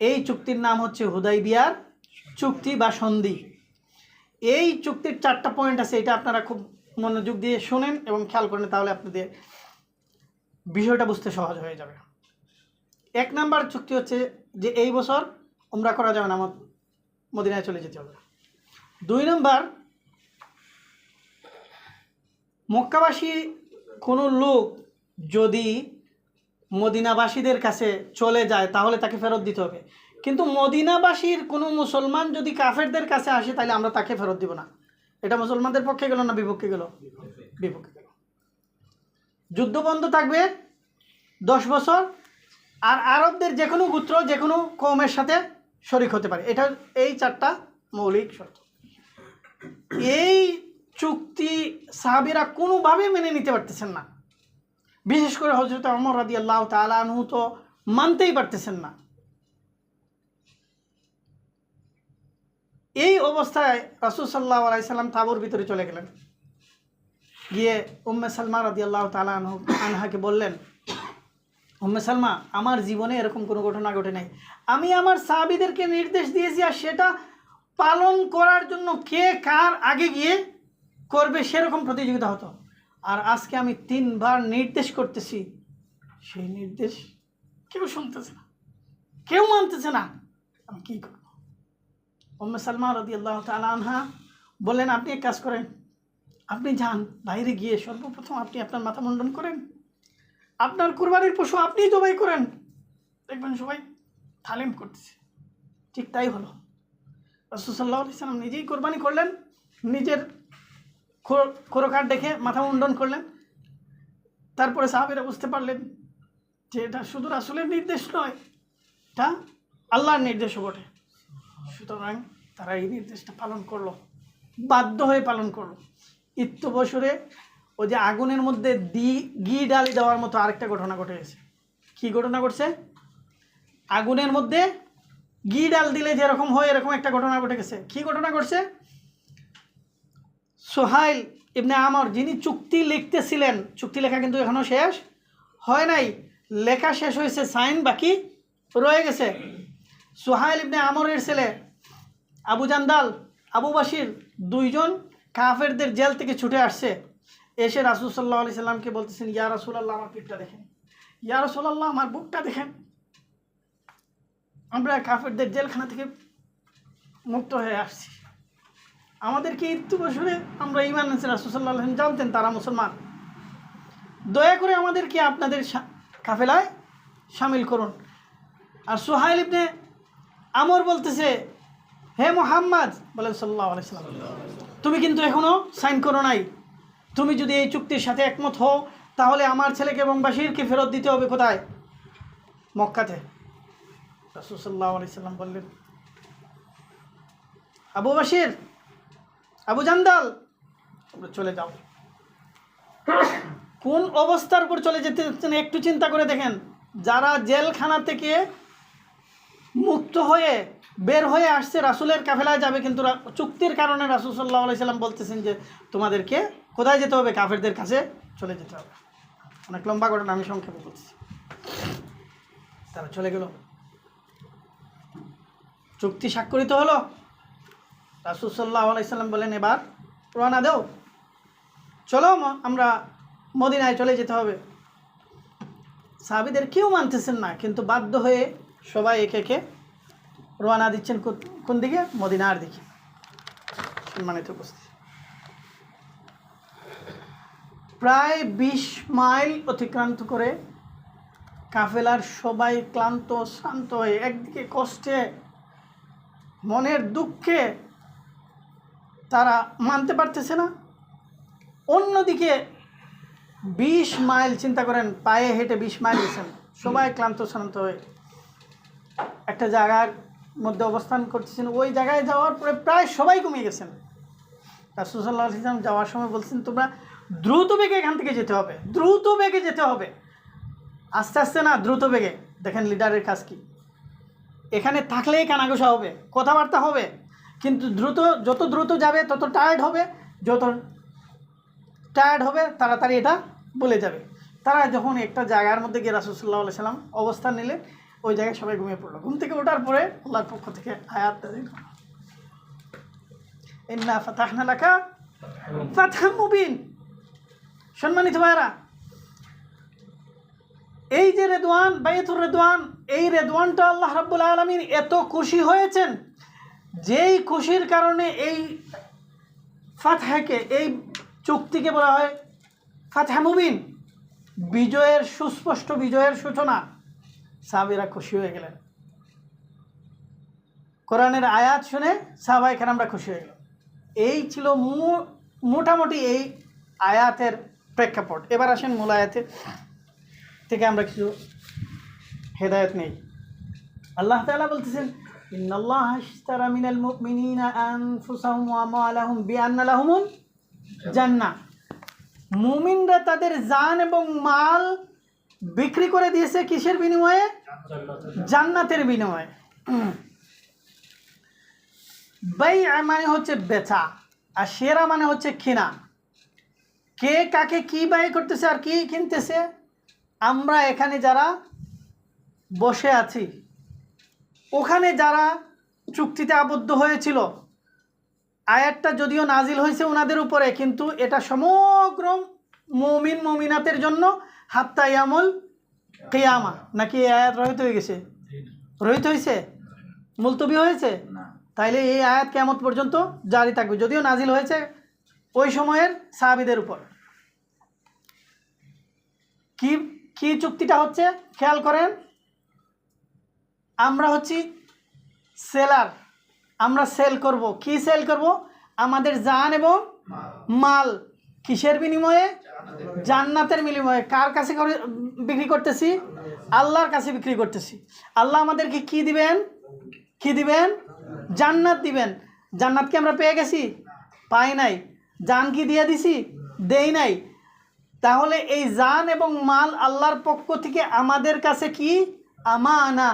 এই চুক্তির নাম হচ্ছে হুদাইবিয়ার চুক্তি বা সন্ধি। এই চুক্তির 4টা পয়েন্ট আছে, এটা আপনারা খুব মনোযোগ দিয়ে শোনেন এবং খেয়াল করেন, তাহলে আপনাদের বিষয়টা বুঝতে সহজ হয়ে যাবে। 1 নাম্বার চুক্তি হচ্ছে যে এই বছর উমরা করা যাবে না, মদিনায় চলে যেতে হবে। 2 নাম্বার, মক্কাবাসী কোনো লোক যদি মদিনাবাসীদের কাছে চলে যায় তাহলে তাকে ফেরত দিতে হবে, কিন্তু মদিনাবাসীর কোনো মুসলমান যদি কাফেরদের কাছে আসে তাহলে আমরা তাকে ফেরত দিব না। এটা মুসলমানদের পক্ষে গেল না বিপক্ষে গেল? বিপক্ষে গেল। যুদ্ধ বন্ধ থাকবে 10 বছর, আর আরবদের যে কোনো গোত্র যে কোনো কওমের সাথে শরিক হতে পারে। এটা এই 4টা মৌলিক শর্ত। এই চুক্তি সাহাবীরা কোনোভাবেই মেনে নিতে পারতেছেন না। বিশেষ করে হযরত ওমর রাদিয়াল্লাহু তাআলা আনহু তো মানতেই পারতেছেন না। এই অবস্থায় রাসূল সাল্লাল্লাহু আলাইহি সাল্লাম তাঁবুর ভিতরে চলে গেলেন, গিয়ে উম্মে সালমা রাদিয়াল্লাহু তাআলা আনহাকে বললেন, উম্মে সালমা, আমার জীবনে এরকম কোনো ঘটনা ঘটে নাই। আমি আমার সাহাবীদেরকে নির্দেশ দিয়েছি আর সেটা পালন করার জন্য কে কার আগে গিয়ে করবে সেরকম প্রতিযোগিতা হতো। আর আজকে আমি 3 বার নির্দেশ করতেছি, সেই নির্দেশ কেউ শুনতেছে না, কেউ মানতেছে না, আমি কী করব? উম্মে সালমা রাদিয়াল্লাহু তাআলা আনহা বললেন, আপনি এক কাজ করেন, আপনি যান বাইরে গিয়ে সর্বপ্রথম আপনি আপনার মাথা মুন্ডন করেন, আপনার কুরবানির পশু আপনিই জবাই করেন, দেখবেন সবাই তালিম করতেছে। ঠিক তাই হলো। রাসূল সাল্লাল্লাহু আলাইহি সাল্লাম নিজেই কোরবানি করলেন, নিজের খোরকাট দেখে মাথা মুন্ডন করলেন। তারপরে সাহাবীরা বুঝতে পারলেন যে এটা শুধু রাসূলের নির্দেশ নয়, এটা আল্লাহর নির্দেশও বটে। সুতরাং তারা এই নির্দেশটা পালন করলো, বাধ্য হয়ে পালন করলো। বছরে ওই যে আগুনের মধ্যে ঘি ডালি দেওয়ার মতো আরেকটা ঘটনা ঘটে গেছে। কী ঘটনা ঘটছে? আগুনের মধ্যে ঘি ডাল দিলে যেরকম হয় এরকম একটা ঘটনা ঘটে গেছে। কী ঘটনা ঘটছে? সুহাইল ইবনে আমর, যিনি চুক্তি লিখতেছিলেন, চুক্তি লেখা কিন্তু এখনও শেষ হয় নাই, লেখা শেষ হয়েছে, সাইন বাকি রয়ে গেছে। সুহাইল ইবনে আমরের ছেলে আবু জান্দাল, আবু বাশির, 2 জন কাফেরদের জেল থেকে ছুটে আসছে। এসে রাসূল সাল্লাল্লাহু আলাইহি সাল্লামকে বলতেছেন, ইয়া রাসূলুল্লাহ, আমার পিঠটা দেখেন, ইয়া রাসূলুল্লাহ, আমার বুকটা দেখেন, আমরা কাফেরদের জেলখানা থেকে মুক্ত হয়ে আসছি। আমাদেরকে বছরে আমরা ঈমান আনছি, রাসূল সাল্লাল্লাহু আলাইহি ওয়াসাল্লাম জানতেন তারা মুসলমান, দয়া করে আমাদেরকে আপনাদের কাফেলায় শামিল করুন। আর সুহাইল ইবনে আমর বলতেছে, হে মুহাম্মদ বলেন সাল্লাল্লাহু আলাইহি ওয়াসাল্লাম, তুমি কিন্তু এখনও সাইন করো নাই, তুমি যদি এই চুক্তির সাথে একমত হও তাহলে আমার ছেলেকে এবং বাশিরকে ফেরত দিতে হবে। কোথায়? মক্কাতে। রাসূল সাল্লাল্লাহু আলাইহি ওয়াসাল্লাম বললেন, আবু বাশির, আবু জান্দাল, তোমরা চলে যাও। কোন অবস্থার উপর চলে যেতে একটু চিন্তা করে দেখেন। যারা জেলখানা থেকে মুক্ত হয়ে বের হয়ে আসছে, রাসূলের কাফেলায় যাবে, কিন্তু চুক্তির কারণে রাসূল সাল্লাল্লাহু আলাইহি সাল্লাম বলতেছেন যে তোমাদেরকে কোথায় যেতে হবে? কাফেরদের কাছে চলে যেতে হবে। অনেক লম্বা ঘটনা, আমি সংক্ষেপে বলছি। তারা চলে গেল, চুক্তি স্বাক্ষরিত হলো। রাসূল সাল্লাল্লাহু আলাইহি সাল্লাম বলেন, এবার রওনা দাও, চলো আমরা মদিনায় চলে যেতে হবে। সাহাবীদের কেউ মানতেছেন না, কিন্তু বাধ্য হয়ে সবাই একে একে রওনা দিচ্ছেন কোন দিকে? মদিনার দিকে। সম্মানিত উপস্থিতি, প্রায় 20 মাইল অতিক্রান্ত করে কাফেলার সবাই ক্লান্ত শ্রান্ত হয়ে, একদিকে কষ্টে মনের দুঃখে তারা মানতে পারতেছে না, অন্যদিকে 20 মাইল, চিন্তা করেন, পায়ে হেঁটে 20 মাইল গেছেন, সবাই ক্লান্ত শ্রান্ত হয়ে একটা জায়গার মধ্যে অবস্থান করতেছেন। ওই জায়গায় যাওয়ার পরে প্রায় সবাই ঘুমিয়ে গেছেন। রাসূল সাল্লাল্লাহু আলাইহি ওয়াসাল্লাম যাওয়ার সময় বলছেন, তোমরা দ্রুত বেগে এখান থেকে যেতে হবে, দ্রুত বেগে যেতে হবে, আস্তে আস্তে না, দ্রুত বেগে। দেখেন লিডারের কাজ কি। এখানে থাকলেই কানাঘোষা হবে, কথাবার্তা হবে, কিন্তু যত দ্রুত যাবে তত টায়ার্ড হবে, যত টায়ার্ড হবে তাড়াতাড়ি এটা বলে যাবে। তারা যখন একটা জায়গার মধ্যে গিয়ে রাসূল সাল্লাল্লাহু আলাইহি ওয়াসাল্লাম অবস্থান নিলেন, ওই জায়গায় সবাই ঘুমিয়ে পড়লো। ঘুম থেকে ওঠার পরে আল্লাহর পক্ষ থেকে আয়াত নাযিল হলো, ইন্না ফাতাহনা লাকা ফাতহাম মুবিন। সম্মানিত ভাইরা, এই যে রেদওয়ান, বাইতুর রেদওয়ান, এই রেদওয়ানটা আল্লাহ রাব্বুল আলামিন এত খুশি হয়েছেন, যেই খুশির কারণে এই ফাতহাকে, এই চুক্তিকে বলা হয় ফাতহা মুবিন, বিজয়ের সুস্পষ্ট বিজয়ের সূচনা। সাহাবীরা খুশি হয়ে গেলেন, কোরআনের আয়াত শুনে সাহাবায়ে কেরামরা খুশি হয়ে গেল। এই ছিল মোটামুটি এই আয়াতের প্রেক্ষাপট। এবার আসেন মূল আয়াতে থেকে আমরা কিছু হেদায়েত নেই। আল্লাহ তাআলা বলতেছেন, ইন্নাল্লাহা ইশতারা মিনাল মুমিনিনা আনফুসাহুম ওয়া আমওয়ালাহুম বিআন্না লাহুমুল জান্নাহ। মুমিনরা তাদের জান এবং মাল বিক্রি করে দিয়েছে কিসের বিনিময়ে? জান্নাতের বিনিময়ে। বাইআ মানে হচ্ছে বেচা, আর শিরা মানে হচ্ছে কেনা। কে কাকে কি ব্যয় করতেছে আর কি কিনতেছে? আমরা এখানে যারা বসে আছি, ওখানে যারা চুক্তিতে আবদ্ধ হয়েছিল, আয়াতটা যদিও নাজিল হয়েছে ওনাদের উপরে, কিন্তু এটা সমগ্র মুমিন মুমিনাতের জন্য হাত্তা ইয়ামুল কিয়ামা। নাকি এই আয়াত রহিত হয়ে গেছে? রহিত হয়েছে, মুলতবি হয়েছে? তাইলে এই আয়াত কিয়ামত পর্যন্ত জারি থাকবে, যদিও নাজিল হয়েছে ওই সময়ের সাহাবীদের উপর। কি কি চুক্তিটা হচ্ছে খেয়াল করেন। আমরা হচ্ছি সেলার, আমরা সেল করব। কি সেল করব? আমাদের জান এবং মাল। কিসের বিনিময়ে? জান্নাতের বিনিময়ে। কার কাছে বিক্রি করতেছি? আল্লাহর কাছে বিক্রি করতেছি। আল্লাহ আমাদেরকে কি দিবেন? কি দিবেন? জান্নাত দিবেন। জান্নাত কি আমরা পেয়ে গেছি? পাই নাই। জান কি দিয়ে দিছি? দেই নাই। তাহলে এই জান এবং মাল আল্লাহর পক্ষ থেকে আমাদের কাছে কি? আমানা।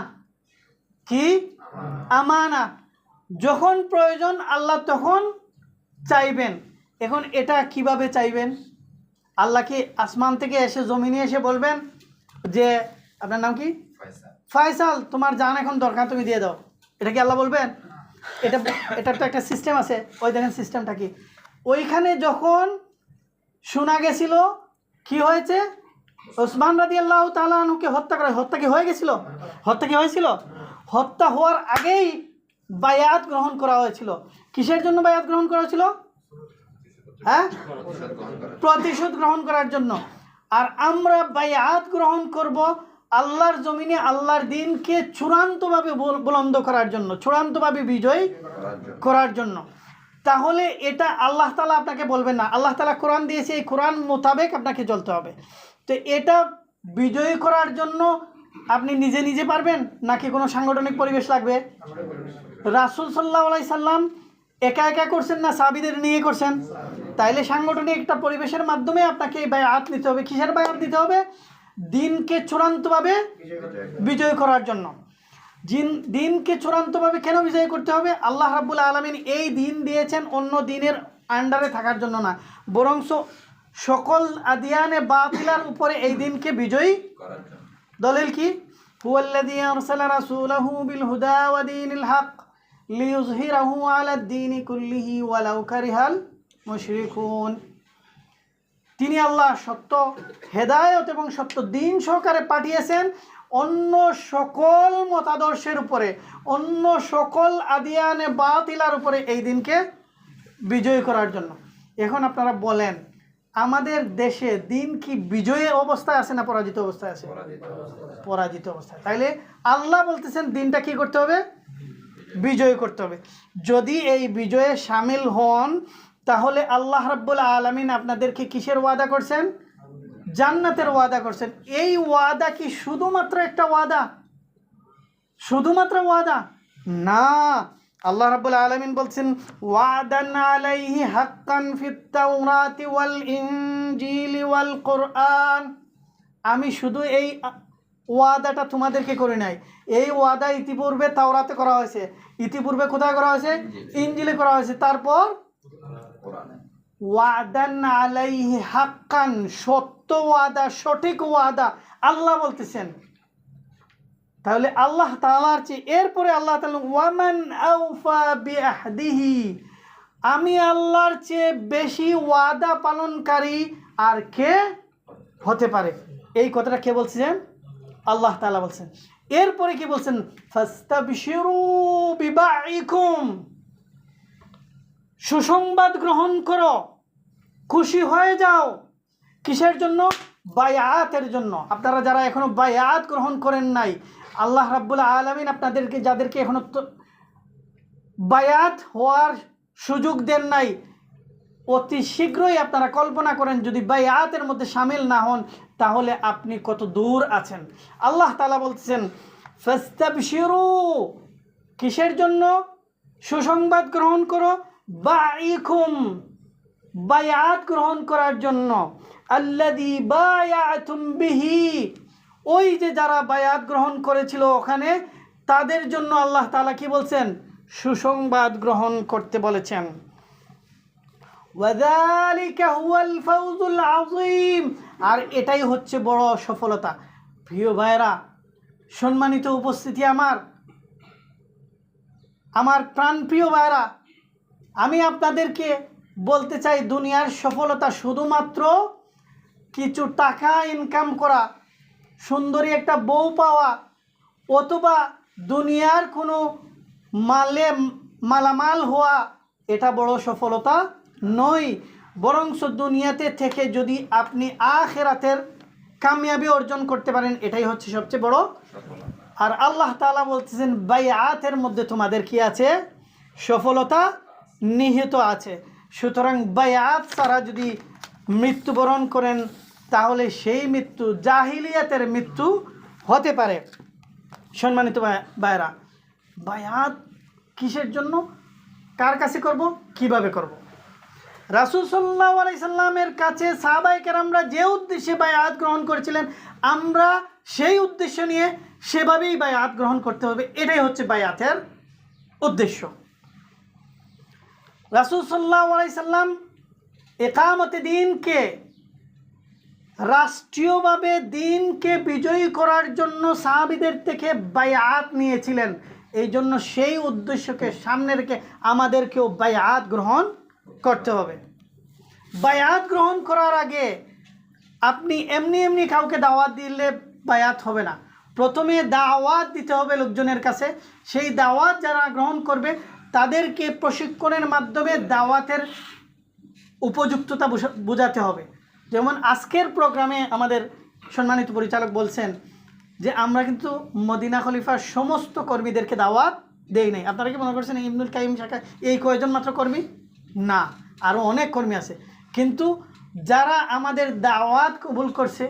কি? আমানা। যখন প্রয়োজন আল্লাহ তখন চাইবেন। এখন এটা কিভাবে চাইবেন? আল্লাহ কি আসমান থেকে এসে জমিনে এসে বলবেন যে আপনার নাম কি? ফয়সাল, তোমার জান এখন দরকার, তুমি দিয়ে দাও? এটা কি আল্লাহ বলবেন? এটার তো একটা সিস্টেম আছে। ওই দেখেন সিস্টেমটা কি। ওইখানে যখন শোনা গেছিল কি হয়েছে, ওসমান রাদিয়াল্লাহু তাআলা আনহুকে হত্যা করা, হত্যা কি হয়ে গেছিল? হত্যা কি হয়েছিল? হত্যা হওয়ার আগেই বায়াত গ্রহণ করা হয়েছিল। কিসের জন্য বায়াত গ্রহণ করা হয়েছিল? হ্যাঁ, প্রতিশোধ গ্রহণ করার জন্য। আর আমরা বায়াত গ্রহণ করব আল্লাহর জমিনে আল্লাহর দিনকে চূড়ান্তভাবে বুলন্দ করার জন্য, চূড়ান্তভাবে বিজয় করার জন্য। তাহলে এটা আল্লাহ তাআলা আপনাকে বলবেন না। আল্লাহ তাআলা কোরআন দিয়েছে, এই কোরআন মোতাবেক আপনাকে চলতে হবে। তো এটা বিজয়ী করার জন্য আপনি নিজে নিজে পারবেন নাকি কোনো সাংগঠনিক পরিবেশ লাগবে? রাসূল সাল্লাল্লাহু আলাইহি সাল্লাম একা একা করছেন না সাহাবীদের নিয়ে করছেন? তাইলে সাংগঠনিক একটা পরিবেশের মাধ্যমে আপনাকে এই বায়াত নিতে হবে। কিসের বায়াত নিতে হবে? দিনকে চূড়ান্তভাবে বিজয় করার জন্য। দিনকে চূড়ান্তভাবে কেন বিজয় করতে হবে? আল্লাহ রাব্বুল আলামিন এই দিন দিয়েছেন অন্য দিনের আন্ডারে থাকার জন্য না, বরং সকল আদিয়ানে বাতিলার উপরে এই দিনকে বিজয়ী করার জন্য। দলিল কি? হুয়াল্লাযী আরসালা রাসূলাহু বিল হুদা ওয়া দীনিল হক লিইয়ুযহিরাহু আলাদ দীনি কুল্লিহি ওয়ালাউ কারিহাল মুশরিকুন। তিনি আল্লাহ সত্য হেদায়েত এবং সত্য দিন সহকারে পাঠিয়েছেন অন্য সকল মতাদর্শের উপরে, অন্য সকল আদিয়ানে বাতিলার উপরে এই দিনকে বিজয় করার জন্য। এখন আপনারা বলেন, আমাদের দেশে দিন কি বিজয়ী অবস্থায় আছে না পরাজিত অবস্থায় আছে? পরাজিত অবস্থায়। তাইলে আল্লাহ বলতেছেন দিনটা কি করতে হবে? বিজয় করতে হবে। যদি এই বিজয়ে শামিল হন তাহলে আল্লাহ রাব্বুল আলামিন আপনাদেরকে কিসের ওয়াদা করছেন? জান্নাতের ওয়াদা করছেন। এই ওয়াদা কি শুধুমাত্র একটা ওয়াদা? শুধুমাত্র ওয়াদা না। আল্লাহ রাব্বুল আলামিন বলছেন ওয়াদান আলাইহি হাক্কান ফিত তাওরাতি ওয়াল ইনজিলি ওয়াল কুরআন। আমি শুধু এই ওয়াদাটা তোমাদেরকে করে নাই, এই ওয়াদা ইতিপূর্বে তাওরাতে করা হয়েছে, ইতিপূর্বে কোথায় করা হয়েছে? ইনজিলে করা হয়েছে, তারপর ওয়াদান আলাইহি হাক্কান, সত্য ওয়াদা, সঠিক ওয়াদা আল্লাহ বলতেছেন। তাহলে আল্লাহ তাআলার চেয়ে এরপরে আল্লাহ তাআলা ওয়ামান আওফা বিআহদিহি, আমি আল্লাহর চেয়ে বেশি ওয়াদা পালনকারী আর কে হতে পারে? এই কথাটা কে বলছেন? আল্লাহ তাআলা বলছেন। এরপরে কি বলছেন? ফাস্তাবশিরু বিবাইকুম, সুসংবাদ গ্রহণ করো, খুশি হয়ে যাও। কিসের জন্য? বায়াতের জন্য। আপনারা যারা এখনো বায়াত গ্রহণ করেন নাই, আল্লাহ রাব্বুল আলামিন আপনাদেরকে, যাদেরকে এখনো বায়াত হওয়ার সুযোগ দেন নাই, অতি শীঘ্রই আপনারা কল্পনা করেন যদি বায়াতের মধ্যে শামিল না হন তাহলে আপনি কত দূর আছেন। আল্লাহ তাআলা বলতেছেন ফাস্তাবশিরু, কিসের জন্য? সুসংবাদ গ্রহণ করো, বাইকুম, বায়াত গ্রহণ করার জন্য। আল্লাযী বায়াতুম বিহি, ওই যে যারা বায়াত গ্রহণ করেছিল ওখানে, তাদের জন্য আল্লাহ তাআলা কি বলছেন? সুসংবাদ গ্রহণ করতে বলেছেন। ওয়াযালিকা হুয়াল ফাওজুল আযীম, আর এটাই হচ্ছে বড় সফলতা। প্রিয় ভাইরা, সম্মানিত উপস্থিতি, আমার প্রাণপ্রিয় ভাইরা, আমি আপনাদেরকে বলতে চাই, দুনিয়ার সফলতা শুধুমাত্র কিছু টাকা ইনকাম করা, সুন্দরী একটা বউ পাওয়া, অথবা দুনিয়ার কোনো মালামাল হওয়া, এটা বড় সফলতা নয়। বরঞ্চ দুনিয়াতে থেকে যদি আপনি আখিরাতের কামিয়াবি অর্জন করতে পারেন, এটাই হচ্ছে সবচেয়ে বড় সফলতা। আর আল্লাহ তাআলা বলতেছেন, বায়াতের মধ্যে তোমাদের কি আছে? সফলতা নিহিত আছে। সুতরাং বায়াত ছাড়া যদি মৃত্যুবরণ করেন, তাহলে সেই মৃত্যু জাহিলিয়াতের মৃত্যু হতে পারে। সম্মানিত ভাইরা, বায়াত কিসের জন্য, কার কাছে করব, কিভাবে করব? রাসূল সাল্লাল্লাহু আলাইহি সাল্লামের কাছে সাহাবায়ে কেরামরা যে উদ্দেশ্যে বায়াত গ্রহণ করেছিলেন, আমরা সেই উদ্দেশ্য নিয়ে সেভাবেই বায়াত গ্রহণ করতে হবে। এটাই হচ্ছে বায়াতের উদ্দেশ্য। রাসূল সাল্লাল্লাহু আলাইহি সাল্লাম ইকামতে দ্বীনকে, রাষ্ট্রীয়ভাবে দ্বীনকে বিজয়ী করার জন্য সাহাবীদের থেকে বায়াত নিয়েছিলেন। এই জন্য সেই উদ্দেশ্যকে সামনে রেখে আমাদেরকেও বায়াত গ্রহণ করতে হবে। বায়াত গ্রহণ করার আগে আপনি এমনি কাউকে দাওয়াত দিলে বায়াত হবে না। প্রথমে দাওয়াত দিতে হবে লোকজনের কাছে। সেই দাওয়াত যারা গ্রহণ করবে তাদেরকে প্রশিক্ষণের মাধ্যমে দাওয়াতের উপযুক্ততা বোঝাতে হবে। যেমন আজকের প্রোগ্রামে আমাদের সম্মানিত পরিচালক বলছেন যে আমরা কিন্তু মদিনা খলিফার সমস্ত কর্মীদেরকে দাওয়াত দেই নাই। আপনারা কি মনে করছেন ইবনুল কাইয়িম শাখা এই কয়জন মাত্র কর্মী? না, আরও অনেক কর্মী আছে। কিন্তু যারা আমাদের দাওয়াত কবুল করছে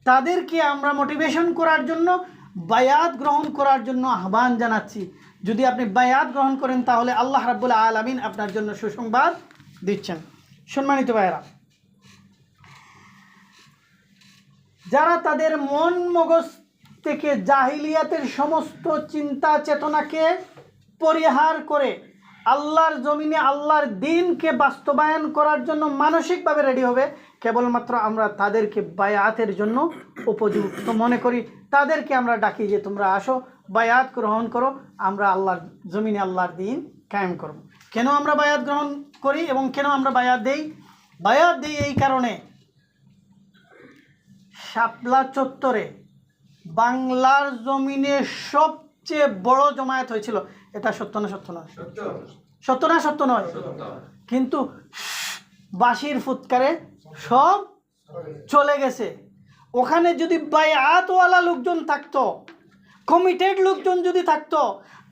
তাদেরকে আমরা মোটিভেশন করার জন্য, বায়াত গ্রহণ করার জন্য আহ্বান জানাচ্ছি। যদি আপনি বায়াত গ্রহণ করেন তাহলে আল্লাহ রাব্বুল আলামিন আপনার জন্য সুসংবাদ দিচ্ছেন। সম্মানিত ভাইয়েরা, যারা তাদের মন মগজ থেকে জাহিলিয়াতের সমস্ত চিন্তা চেতনাকে পরিহার করে আল্লাহর জমিনে আল্লাহর দ্বীনকে বাস্তবায়ন করার জন্য মানসিকভাবে রেডি হবে, কেবলমাত্র আমরা তাদেরকে বায়াতের জন্য উপযুক্ত মনে করি। তাদেরকে আমরা ডাকি যে তোমরা আসো, বায়াত গ্রহণ করো, আমরা আল্লাহর জমিনে আল্লাহর দ্বীন কায়েম করব। কেন আমরা বায়াত গ্রহণ করি এবং কেন আমরা বায়াত দেই? বায়াত দেই এই কারণে, শাপলা চত্বরে বাংলার জমিনে সবচেয়ে বড় জমায়েত হয়েছিল। এটা সত্য না সত্য নয়? সত্য না সত্য নয়? কিন্তু বাঁশির ফুৎকারে সব চলে গেছে। ওখানে যদি বায়াতওয়ালা লোকজন থাকতো, কমিটেড লোকজন যদি থাকতো,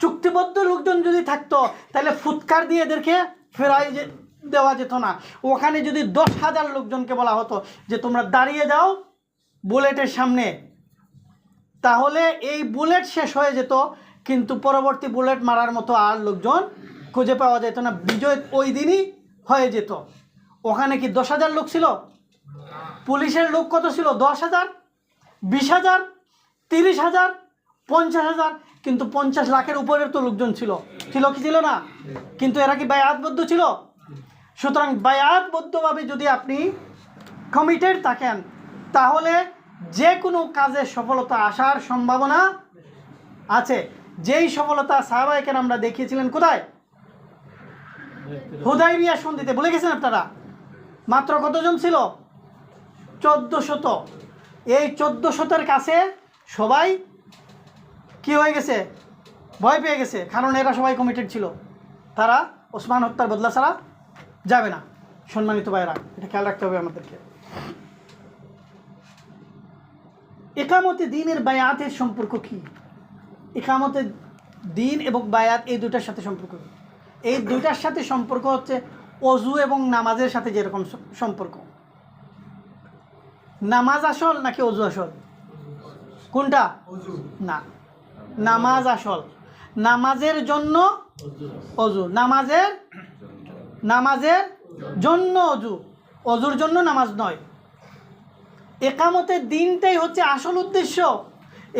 চুক্তিবদ্ধ লোকজন যদি থাকতো, তাহলে ফুৎকার দিয়ে এদেরকে ফেরাই দেওয়া যেত না। ওখানে যদি 10,000 লোকজনকে বলা হতো যে তোমরা দাঁড়িয়ে যাও বুলেটের সামনে, তাহলে এই বুলেট শেষ হয়ে যেত, কিন্তু পরবর্তী বুলেট মারার মতো আর লোকজন খুঁজে পাওয়া যেত না। বিজয় ওই দিনই হয়ে যেত। ওখানে কি 10,000 লোক ছিল? পুলিশের লোক কত ছিল? 10,000, 20,000, 30,000, 50,000, কিন্তু 50 লাখের উপরের তো লোকজন ছিল কি ছিল না? কিন্তু এরা কি বায়াতবদ্ধ ছিল? সুতরাং বায়াতবদ্ধভাবে যদি আপনি কমিটেড থাকেন, তাহলে যে কোনো কাজে সফলতা আসার সম্ভাবনা আছে। যেই সফলতা সাহাবায়ে কেরামরা দেখিয়েছিলেন কোথায়? হুদায়বিয়া সন্ধিতে। ভুলে গেছেন আপনারা? মাত্র কতজন ছিল? 1400। এই 1400-এর কাছে সবাই কি হয়ে গেছে? ভয় পেয়ে গেছে, কারণ এরা সবাই কমিটেড ছিল। তারা ওসমান হত্যার বদলা ছাড়া যাবে না। সম্মানিত ভাইরা, এটা খেয়াল রাখতে হবে আমাদেরকে। ইকামতে দ্বীনের বায়াতের সম্পর্ক কি? ইকামতে দ্বীন এবং বায়াত এই দুটার সাথে সম্পর্ক কি? এই দুইটার সাথে সম্পর্ক হচ্ছে ওযু এবং নামাজের সাথে যেরকম সম্পর্ক। নামাজ আসল নাকি ওযু আসল? কোনটা? না, নামাজ আসল। নামাজের জন্য ওযু, নামাজের জন্য অজু, অজুর জন্য নামাজ নয়। একামতের দিনটাই হচ্ছে আসল উদ্দেশ্য।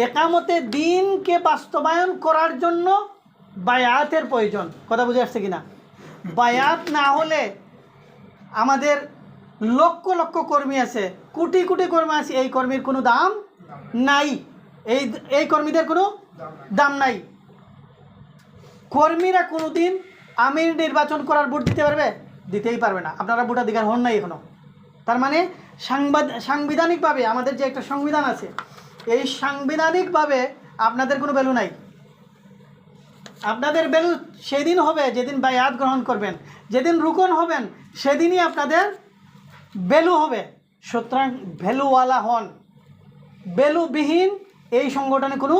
একামতের দিনকে বাস্তবায়ন করার জন্য বায়াতের প্রয়োজন। কথা বুঝে আসছে কিনা? বায়াত না হলে আমাদের লক্ষ লক্ষ কর্মী আছে, কোটি কোটি কর্মী আছে, এই কর্মীর কোনো দাম নাই, এই কর্মীদের কোনো দাম নাই। কর্মীরা কোনো দিন আমির নির্বাচন করার ভোট দিতে পারবে? দিতেই পারবে না। আপনারা ভোটাধিকার হন নাই এখনো। তার মানে সাংবিধানিকভাবে আমাদের যে একটা সংবিধান আছে, এই সাংবিধানিকভাবে আপনাদের কোনো ভ্যালু নাই। আপনাদের ভ্যালু সেদিন হবে যেদিন বায়াত গ্রহণ করবেন, যেদিন রুকন হবেন সেদিনই আপনাদের ভ্যালু হবে। সুতরাং ভ্যালুওয়ালা হন। ভ্যালুবিহীন এই সংগঠনে কোনো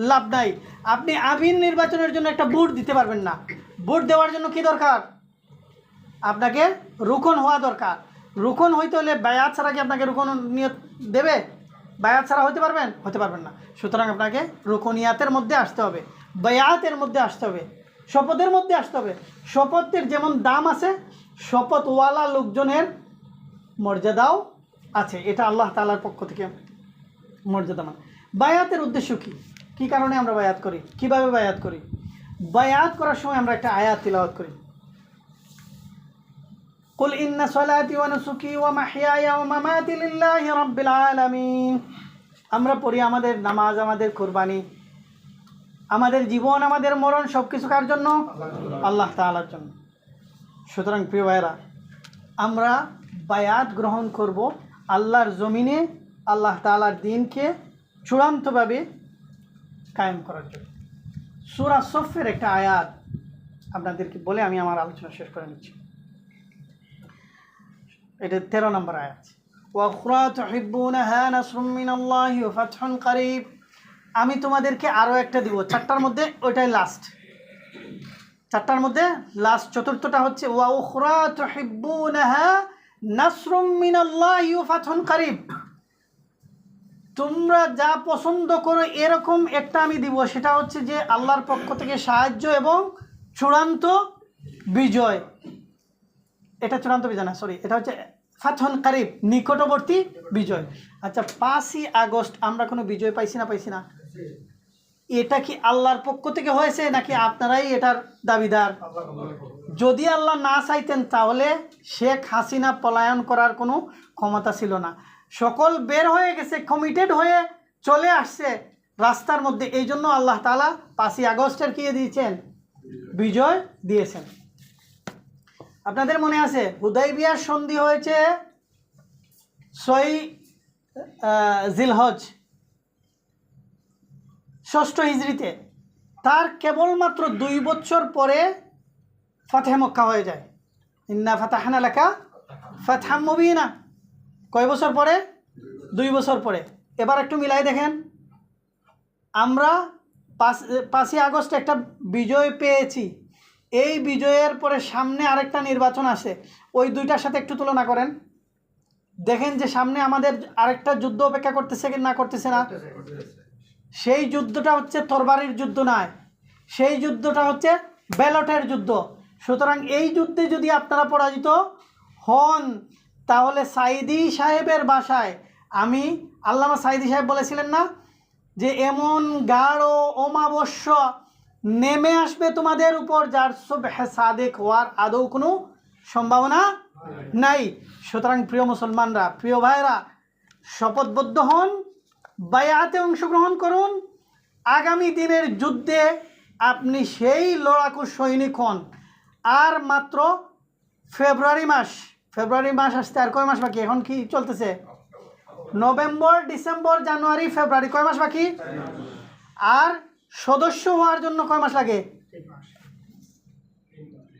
লাভ নাই। আপনি আমির নির্বাচনের জন্য একটা ভোট দিতে পারবেন না। ভোট দেওয়ার জন্য কি দরকার? আপনাকে রুকন হওয়া দরকার। রুকন হইতে হলে বায়াত ছাড়া কি আপনাকে রুকন নিয়ত দেবে? বায়াত ছাড়া হতে পারবেন? হতে পারবেন না। সুতরাং আপনাকে রুকনিয়াতের মধ্যে আসতে হবে, বায়াতের মধ্যে আসতে হবে, শপথের মধ্যে আসতে হবে। শপথের যেমন দাম আছে, শপথওয়ালা লোকজনের মর্যাদাও আছে। এটা আল্লাহ তাআলার পক্ষ থেকে মর্যাদামান। বায়াতের উদ্দেশ্য কী? কী কারণে আমরা বায়াত করি? কিভাবে বায়াত করি? বায়াত করার সময় আমরা একটা আয়াত তিলাওয়াত করি। কুল ইন্না সলাতি ওয়া নুসুকি ওয়া মাহইয়ায়া ওয়া মামাতি লিল্লাহি রাব্বিল আলামিন। আমরা পড়ি আমাদের নামাজ, আমাদের কুরবানি, আমাদের জীবন, আমাদের মরণ সব কিছু কার জন্য? আল্লাহ তাআলার জন্য। সুতরাং প্রিয় ভাইরা, আমরা বায়াত গ্রহণ করব আল্লাহর জমিনে আল্লাহ তাআলার দ্বীনকে চূড়ান্তভাবে কায়েম করার জন্য। সূরা সফের একটা আয়াত আপনাদেরকে বলে আমি আমার আলোচনা শেষ করে নিচ্ছি। এটা 13 নম্বর আয়াত। ওয়াখরা তুহিব্বুনাহা নাসরুম মিনাল্লাহি ওয়া ফাতহুন করিব। আমি তোমাদেরকে আরও একটা দিব, 4টার মধ্যে ওইটাই লাস্ট। 4টার মধ্যে লাস্ট চতুর্থটা হচ্ছে ওয়াখরা তুহিব্বুনাহা নাসরুম মিনাল্লাহি ওয়া ফাতহুন করিব। তোমরা যা পছন্দ করো এরকম একটা আমি দিব, সেটা হচ্ছে যে আল্লাহর পক্ষ থেকে সাহায্য এবং চূড়ান্ত বিজয়। এটা চূড়ান্ত বিজয় না, সরি, এটা হচ্ছে ফাতহুন করিব, নিকটবর্তী বিজয়। আচ্ছা, 5ই আগস্ট আমরা কোনো বিজয় পাইছি না? এটা কি আল্লাহর পক্ষ থেকে হয়েছে নাকি আপনারাই এটার দাবিদার? যদি আল্লাহ না চাইতেন তাহলে শেখ হাসিনা পলায়ন করার কোনো ক্ষমতা ছিল না। সকল বের হয়ে গেছে, কমিটেড হয়ে চলে আসছে রাস্তার মধ্যে। এই জন্য আল্লাহ তাআলা 5ই আগস্টের কি দিয়েছেন? বিজয় দিয়েছেন। আপনাদের মনে আছে হুদাইবিয়ার সন্ধি হয়েছে 6 জিলহজ 6ষ্ঠ হিজরিতে। তার কেবলমাত্র 2 বছর পরে ফাতহে মক্কা হয়ে যায়। ইন্না ফাতাহনা লাকা ফাতহাম মুবিনা। কয় বছর পরে? 2 বছর পরে। এবার একটু মিলাই দেখেন, আমরা 5ই আগস্ট একটা বিজয় পেয়েছি, এই বিজয়ের পরে সামনে আরেকটা নির্বাচন আসে, ওই দুইটার সাথে একটু তুলনা করেন। দেখেন যে সামনে আমাদের আরেকটা যুদ্ধ অপেক্ষা করতেছে কি না করতেছে না? সেই যুদ্ধটা হচ্ছে তরবারির যুদ্ধ নয়, সেই যুদ্ধটা হচ্ছে ব্যালটের যুদ্ধ। সুতরাং এই যুদ্ধে যদি আপনারা পরাজিত হন তাহলে সাইদি সাহেবের বাসায়, আমি আল্লামা সাইদি সাহেব বলেছিলেন না যে এমন গাঢ় অমাবস্য নেমে আসবে তোমাদের উপর যার সুবহে সাদেক হওয়ার আদৌ কোনো সম্ভাবনা নাই। সুতরাং প্রিয় মুসলমানরা, প্রিয় ভাইরা, শপথবদ্ধ হন, বায়াতে অংশগ্রহণ করুন। আগামী দিনের যুদ্ধে আপনি সেই লড়াকু সৈনিক হন। আর মাত্র ফেব্রুয়ারি মাস আসতে আর কয় মাস বাকি? এখন কি চলতেছে? নভেম্বর, ডিসেম্বর, জানুয়ারি, ফেব্রুয়ারি, কয় মাস বাকি? আর সদস্য হওয়ার জন্য কয় মাস লাগে?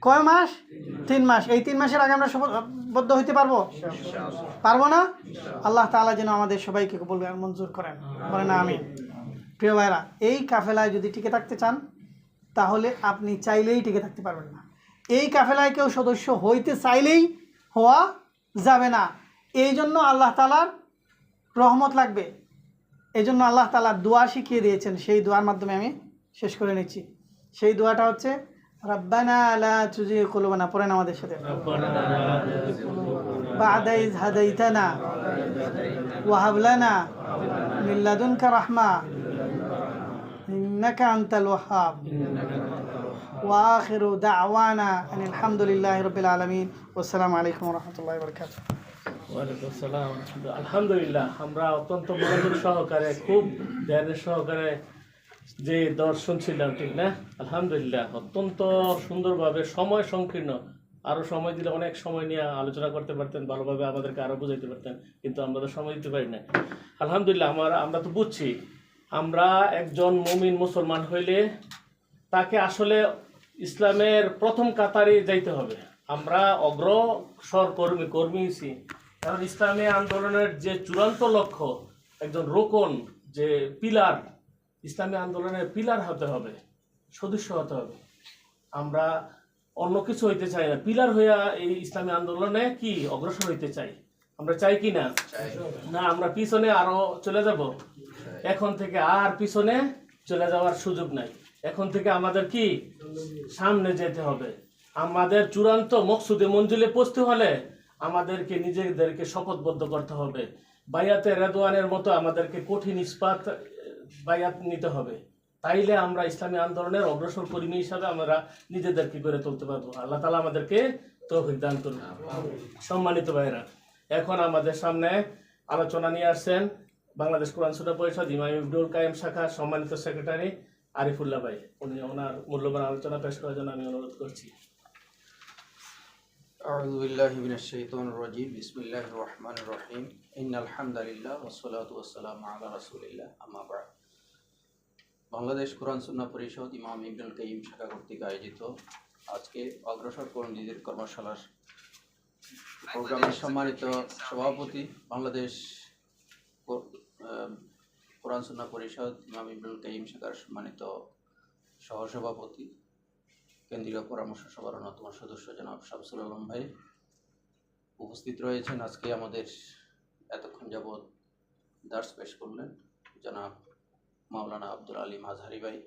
কয় মাস? 3 মাস। এই 3 মাসের আগে আমরা শপথবদ্ধ হইতে পারবো না? আল্লাহ তাআলা যেন আমাদের সবাইকে কবুল আর মঞ্জুর করেন, বলেন আমিন। প্রিয় ভাইরা, এই কাফেলায় যদি টিকে থাকতে চান তাহলে আপনি চাইলেই টিকে থাকতে পারবেন না। এই কাফেলায় কেউ সদস্য হইতে চাইলেই হওয়া যাবে না। এই জন্য আল্লাহ তাআলার রহমত লাগবে। এই জন্য আল্লাহ তাআলা দোয়া শিখিয়ে দিয়েছেন, সেই দোয়ার মাধ্যমে আমি শেষ করে নিচ্ছি। সেই দোয়াটা হচ্ছে রব্বানা লা তুজিগ কুলুবানা, পড়েন আমাদের সাথে, বা'দা ইয হাদাইতানা ওয়া হাব লানা মিন লাদুনকা রাহমা ইন্নাকা আনতাল ওয়াহ্হাব ওয়া আখিরু দা'ওয়ানা আনিল হামদুলিল্লাহি রাব্বিল আলামিন। আসসালামু আলাইকুম ওয়া রাহমাতুল্লাহি ওয়া বারাকাতুহু। ওয়ালাইকুম আসসালাম। আলহামদুলিল্লাহ, আমরা অত্যন্ত মনোযোগ সহকারে, খুব ধ্যানের সহকারে যে দর্শন ছিলাম, ঠিক না? আলহামদুলিল্লাহ, অত্যন্ত সুন্দরভাবে, সময় সংকীর্ণ, আরো সময় দিলে অনেক সময় নিয়ে আলোচনা করতে পারতেন, ভালোভাবে আমাদেরকে আরো বুঝাইতে পারতেন, কিন্তু আমরা তো সময় দিতে পারি না। আলহামদুলিল্লাহ, আমরা তো বুঝছি, আমরা একজন মুমিন মুসলমান হইলে তাকে আসলে ইসলামের প্রথম কাতারে যাইতে হবে। আমরা অগ্রসর কর্মী হইছি, কারণ ইসলামী আন্দোলনের যে চূড়ান্ত লক্ষ্য, একজন রোকন, যে পিলার, ইসলামী আন্দোলনের পিলার হতে হবে, সদস্য হতে হবে। আমরা অন্য কিছু হইতে চাই না, পিলার হইয়া এই ইসলামী আন্দোলনে কি অগ্রসর হইতে চাই। আমরা চাই কি না? না, আমরা পিছনে আরো চলে যাব। এখন থেকে আর পিছনে চলে যাওয়ার সুযোগ নাই। এখন থেকে আমাদের কি সামনে যেতে হবে। আমাদের চূড়ান্ত মকসুদে মঞ্জিলে পৌঁছতে হলে আমাদেরকে নিজেদেরকে শপথবদ্ধ করতে হবে। বায়াতে রেদওয়ানের মতো আমাদেরকে কঠিন ইস্পাত বায়াত নিতে হবে। তাইলে আমরা ইসলামী আন্দোলনের অগ্রসর কর্মী হিসাবে আমরা নিজেদেরকে গড়ে তুলতে পারবো। আল্লাহ তাআলা আমাদেরকে তৌফিক দান করুন। সম্মানিত ভাইরা, এখন আমাদের সামনে আলোচনা নিয়ে আসছেন বাংলাদেশ কোরআন সুন্নাহ পরিষদ ইমাম ইবনুল কাইয়িম শাখার সম্মানিত সেক্রেটারি আরিফুল্লাহ ভাই। উনি ওনার মূল্যবান আলোচনা পেশ করার জন্য আমি অনুরোধ করছি। আউযু বিল্লাহি মিনাশ শাইতানির রাজীম। বিসমিল্লাহির রহমানির রহিম। ইন্নাল হামদালিল্লাহ ওয়াসসালাতু ওয়াসসালামু আলা রাসূলিল্লাহ, আম্মা বা'দ। বাংলাদেশ কোরআন সুন্নাহ পরিষদ ইমাম ইবনুল কাইয়িম শাখা কর্তৃক আয়োজিত আজকে অগ্রসর কর্মীদের কর্মশালার প্রোগ্রামের সম্মানিত সভাপতি, বাংলাদেশ কোরআন সুন্নাহ পরিষদ ইমাম ইবনুল কাইয়িম শাখার সম্মানিত সহসভাপতি, কেন্দ্রীয় পরামর্শ সভার অন্যতম সদস্য জনাব শামসুল আলম ভাই উপস্থিত রয়েছেন। আজকে আমাদের এতক্ষণ যাবৎ দার্স পেশ করলেন জনাব মাওলানা আব্দুল আলিম আজহারি ভাই।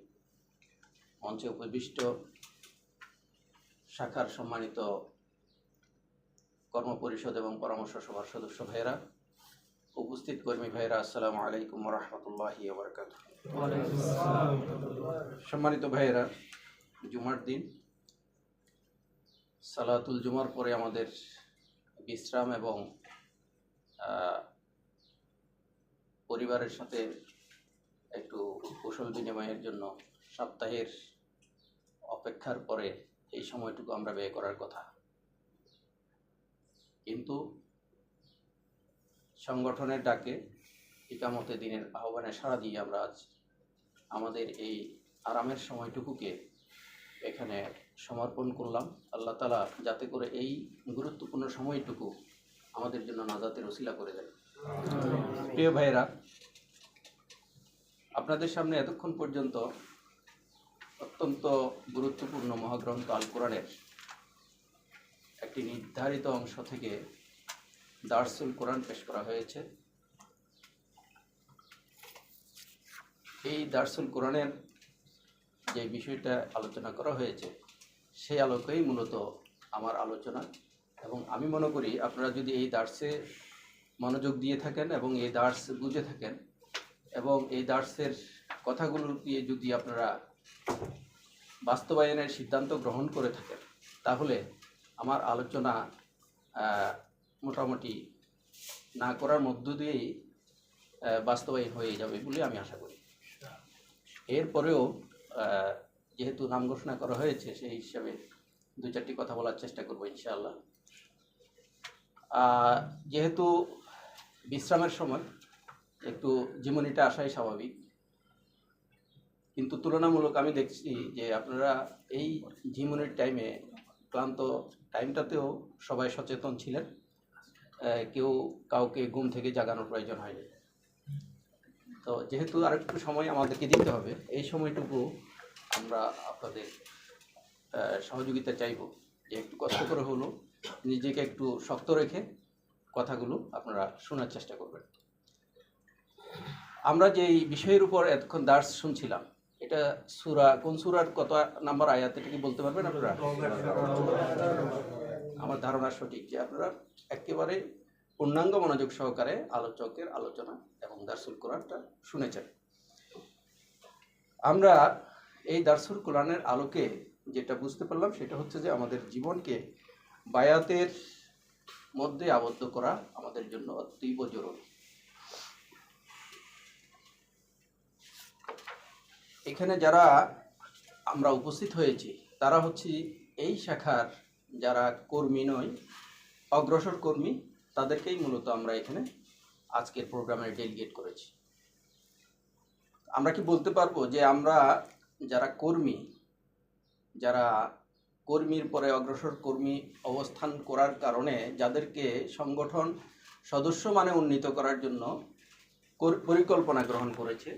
মঞ্চে উপবিষ্ট শাখার সম্মানিত কর্মপরিষদ এবং পরামর্শ সভার সদস্য ভাইয়েরা, উপস্থিত কর্মী ভাইয়েরা, আসসালামু আলাইকুম ওয়া রাহমাতুল্লাহি ওয়া বারাকাতুহু। সম্মানিত ভাইয়েরা, জুমার দিন সালাতুল জুমার পরে আমাদের বিশ্রাম এবং পরিবারের সাথে একটু কুশল বিনিময়ের জন্য সপ্তাহের অপেক্ষার পরে এই সময়টুকু আমরা ব্যয় করার কথা, কিন্তু সংগঠনের ডাকে ইকামতে দিনের আহ্বানে সাড়া দিয়ে আমরা আজ আমাদের এই আরামের সময়টুকুকে এখানে সমর্পণ করলাম। আল্লাহ তাআলা যাতে করে এই গুরুত্বপূর্ণ সময়টুকু আমাদের জন্য নাজাতের ওসিলা করে দেন। প্রিয় ভাইয়েরা, আপনাদের সামনে এতক্ষণ পর্যন্ত অত্যন্ত গুরুত্বপূর্ণ মহাগ্রন্থ আল কোরআনের একটি নির্ধারিত অংশ থেকে দারসুল কোরআন পেশ করা হয়েছে। এই দারসুল কোরআনের যে বিষয়টা আলোচনা করা হয়েছে সেই আলোকেই মূলত আমার আলোচনা, এবং আমি মনে করি আপনারা যদি এই দার্সে মনোযোগ দিয়ে থাকেন এবং এই দার্স বুঝে থাকেন এবং এই দার্সের কথাগুলো দিয়ে যদি আপনারা বাস্তবায়নের সিদ্ধান্ত গ্রহণ করে থাকেন, তাহলে আমার আলোচনা মোটামুটি না করার মধ্য দিয়েই বাস্তবায়ন হয়ে যাবে বলে আমি আশা করি। এরপরেও যেহেতু নাম ঘোষণা করা হয়েছে, সেই হিসাবে দু চারটি কথা বলার চেষ্টা করব ইনশাআল্লাহ। যেহেতু বিশ্রামের সময় একটু জীবনীটা আসাই স্বাভাবিক, কিন্তু তুলনামূলক আমি দেখছি যে আপনারা এই জীবনের টাইমে, ক্লান্ত টাইমটাতেও সবাই সচেতন ছিলেন, কেউ কাউকে ঘুম থেকে জাগানোর প্রয়োজন হয়নি। তো যেহেতু আরেকটু সময় আমাদেরকে দিতে হবে, এই সময়টুকু আমরা আপনাদের সহযোগিতা চাইব যে একটু কষ্ট করে হলো নিজেকে একটু শক্ত রেখে কথাগুলো আপনারা শোনার চেষ্টা করবেন। আমরা যে এই বিষয়ের উপর এতক্ষণ দার্স শুনছিলাম, এটা সূরা, কোন সূরার কত নাম্বার আয়াত, এটা কি বলতে পারবেন আপনারা? আমার ধারণা সঠিক যে আপনারা একেবারে পূর্ণাঙ্গ মনোযোগ সহকারে আলোচকের আলোচনা এবং দারসুল কোরআনটা শুনেছেন। আমরা এই দারসুল কোরআনের আলোকে যেটা বুঝতে পারলাম সেটা হচ্ছে যে আমাদের জীবনকে বায়াতের মধ্যে আবদ্ধ করা আমাদের জন্য অতীব জরুরি। এখানে যারা আমরা উপস্থিত হয়েছি তারা হচ্ছে এই শাখার যারা কর্মী নয়, অগ্রসর কর্মী, তাদেরকেই মূলত আমরা এখানে আজকের প্রোগ্রামে ডেলিগেট করেছি। আমরা কি বলতে পারবো যে আমরা যারা কর্মী, যারা কর্মীর পরে অগ্রসর কর্মী অবস্থান করার কারণে যাদেরকে সংগঠন সদস্য মানে উন্নীত করার জন্য পরিকল্পনা গ্রহণ করেছে,